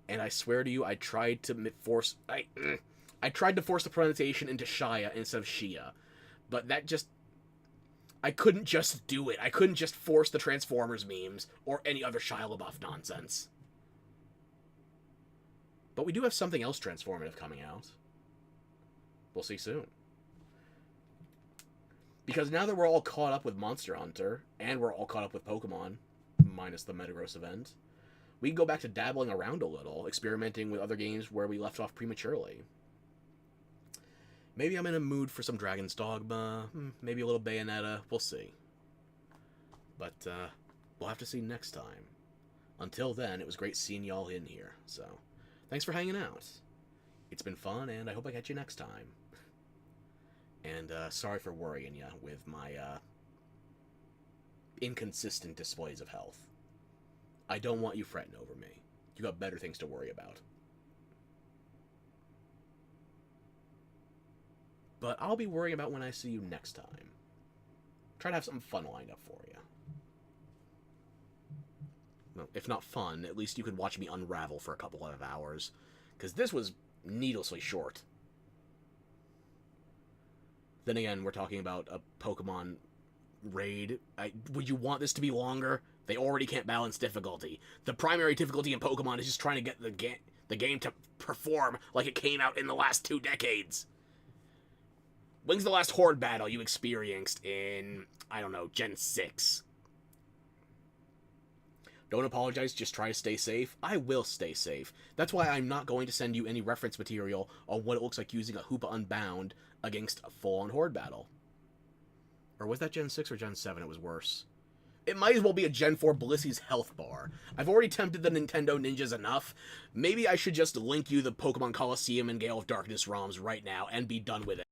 And I swear to you, I tried to force the pronunciation into Shia instead of Shia. But that just... I couldn't just do it. I couldn't just force the Transformers memes or any other Shia LaBeouf nonsense. But we do have something else transformative coming out. We'll see soon. Because now that we're all caught up with Monster Hunter, and we're all caught up with Pokemon, minus the Metagross event, we can go back to dabbling around a little, experimenting with other games where we left off prematurely. Maybe I'm in a mood for some Dragon's Dogma, maybe a little Bayonetta, we'll see. But, we'll have to see next time. Until then, it was great seeing y'all in here, so thanks for hanging out. It's been fun, and I hope I catch you next time. And, sorry for worrying you with my, inconsistent displays of health. I don't want you fretting over me. You got better things to worry about. But I'll be worrying about when I see you next time. Try to have something fun lined up for you. Well, if not fun, at least you could watch me unravel for a couple of hours. Because this was needlessly short. Then again, we're talking about a Pokemon raid. Would you want this to be longer? They already can't balance difficulty. The primary difficulty in Pokemon is just trying to get the game to perform like it came out in the last 2 decades. When's the last Horde battle you experienced in, I don't know, Gen 6? Don't apologize, just try to stay safe. I will stay safe. That's why I'm not going to send you any reference material on what it looks like using a Hoopa Unbound against a full-on Horde battle. Or was that Gen 6 or Gen 7? It was worse. It might as well be a Gen 4 Blissey's health bar. I've already tempted the Nintendo ninjas enough. Maybe I should just link you the Pokemon Coliseum and Gale of Darkness ROMs right now and be done with it.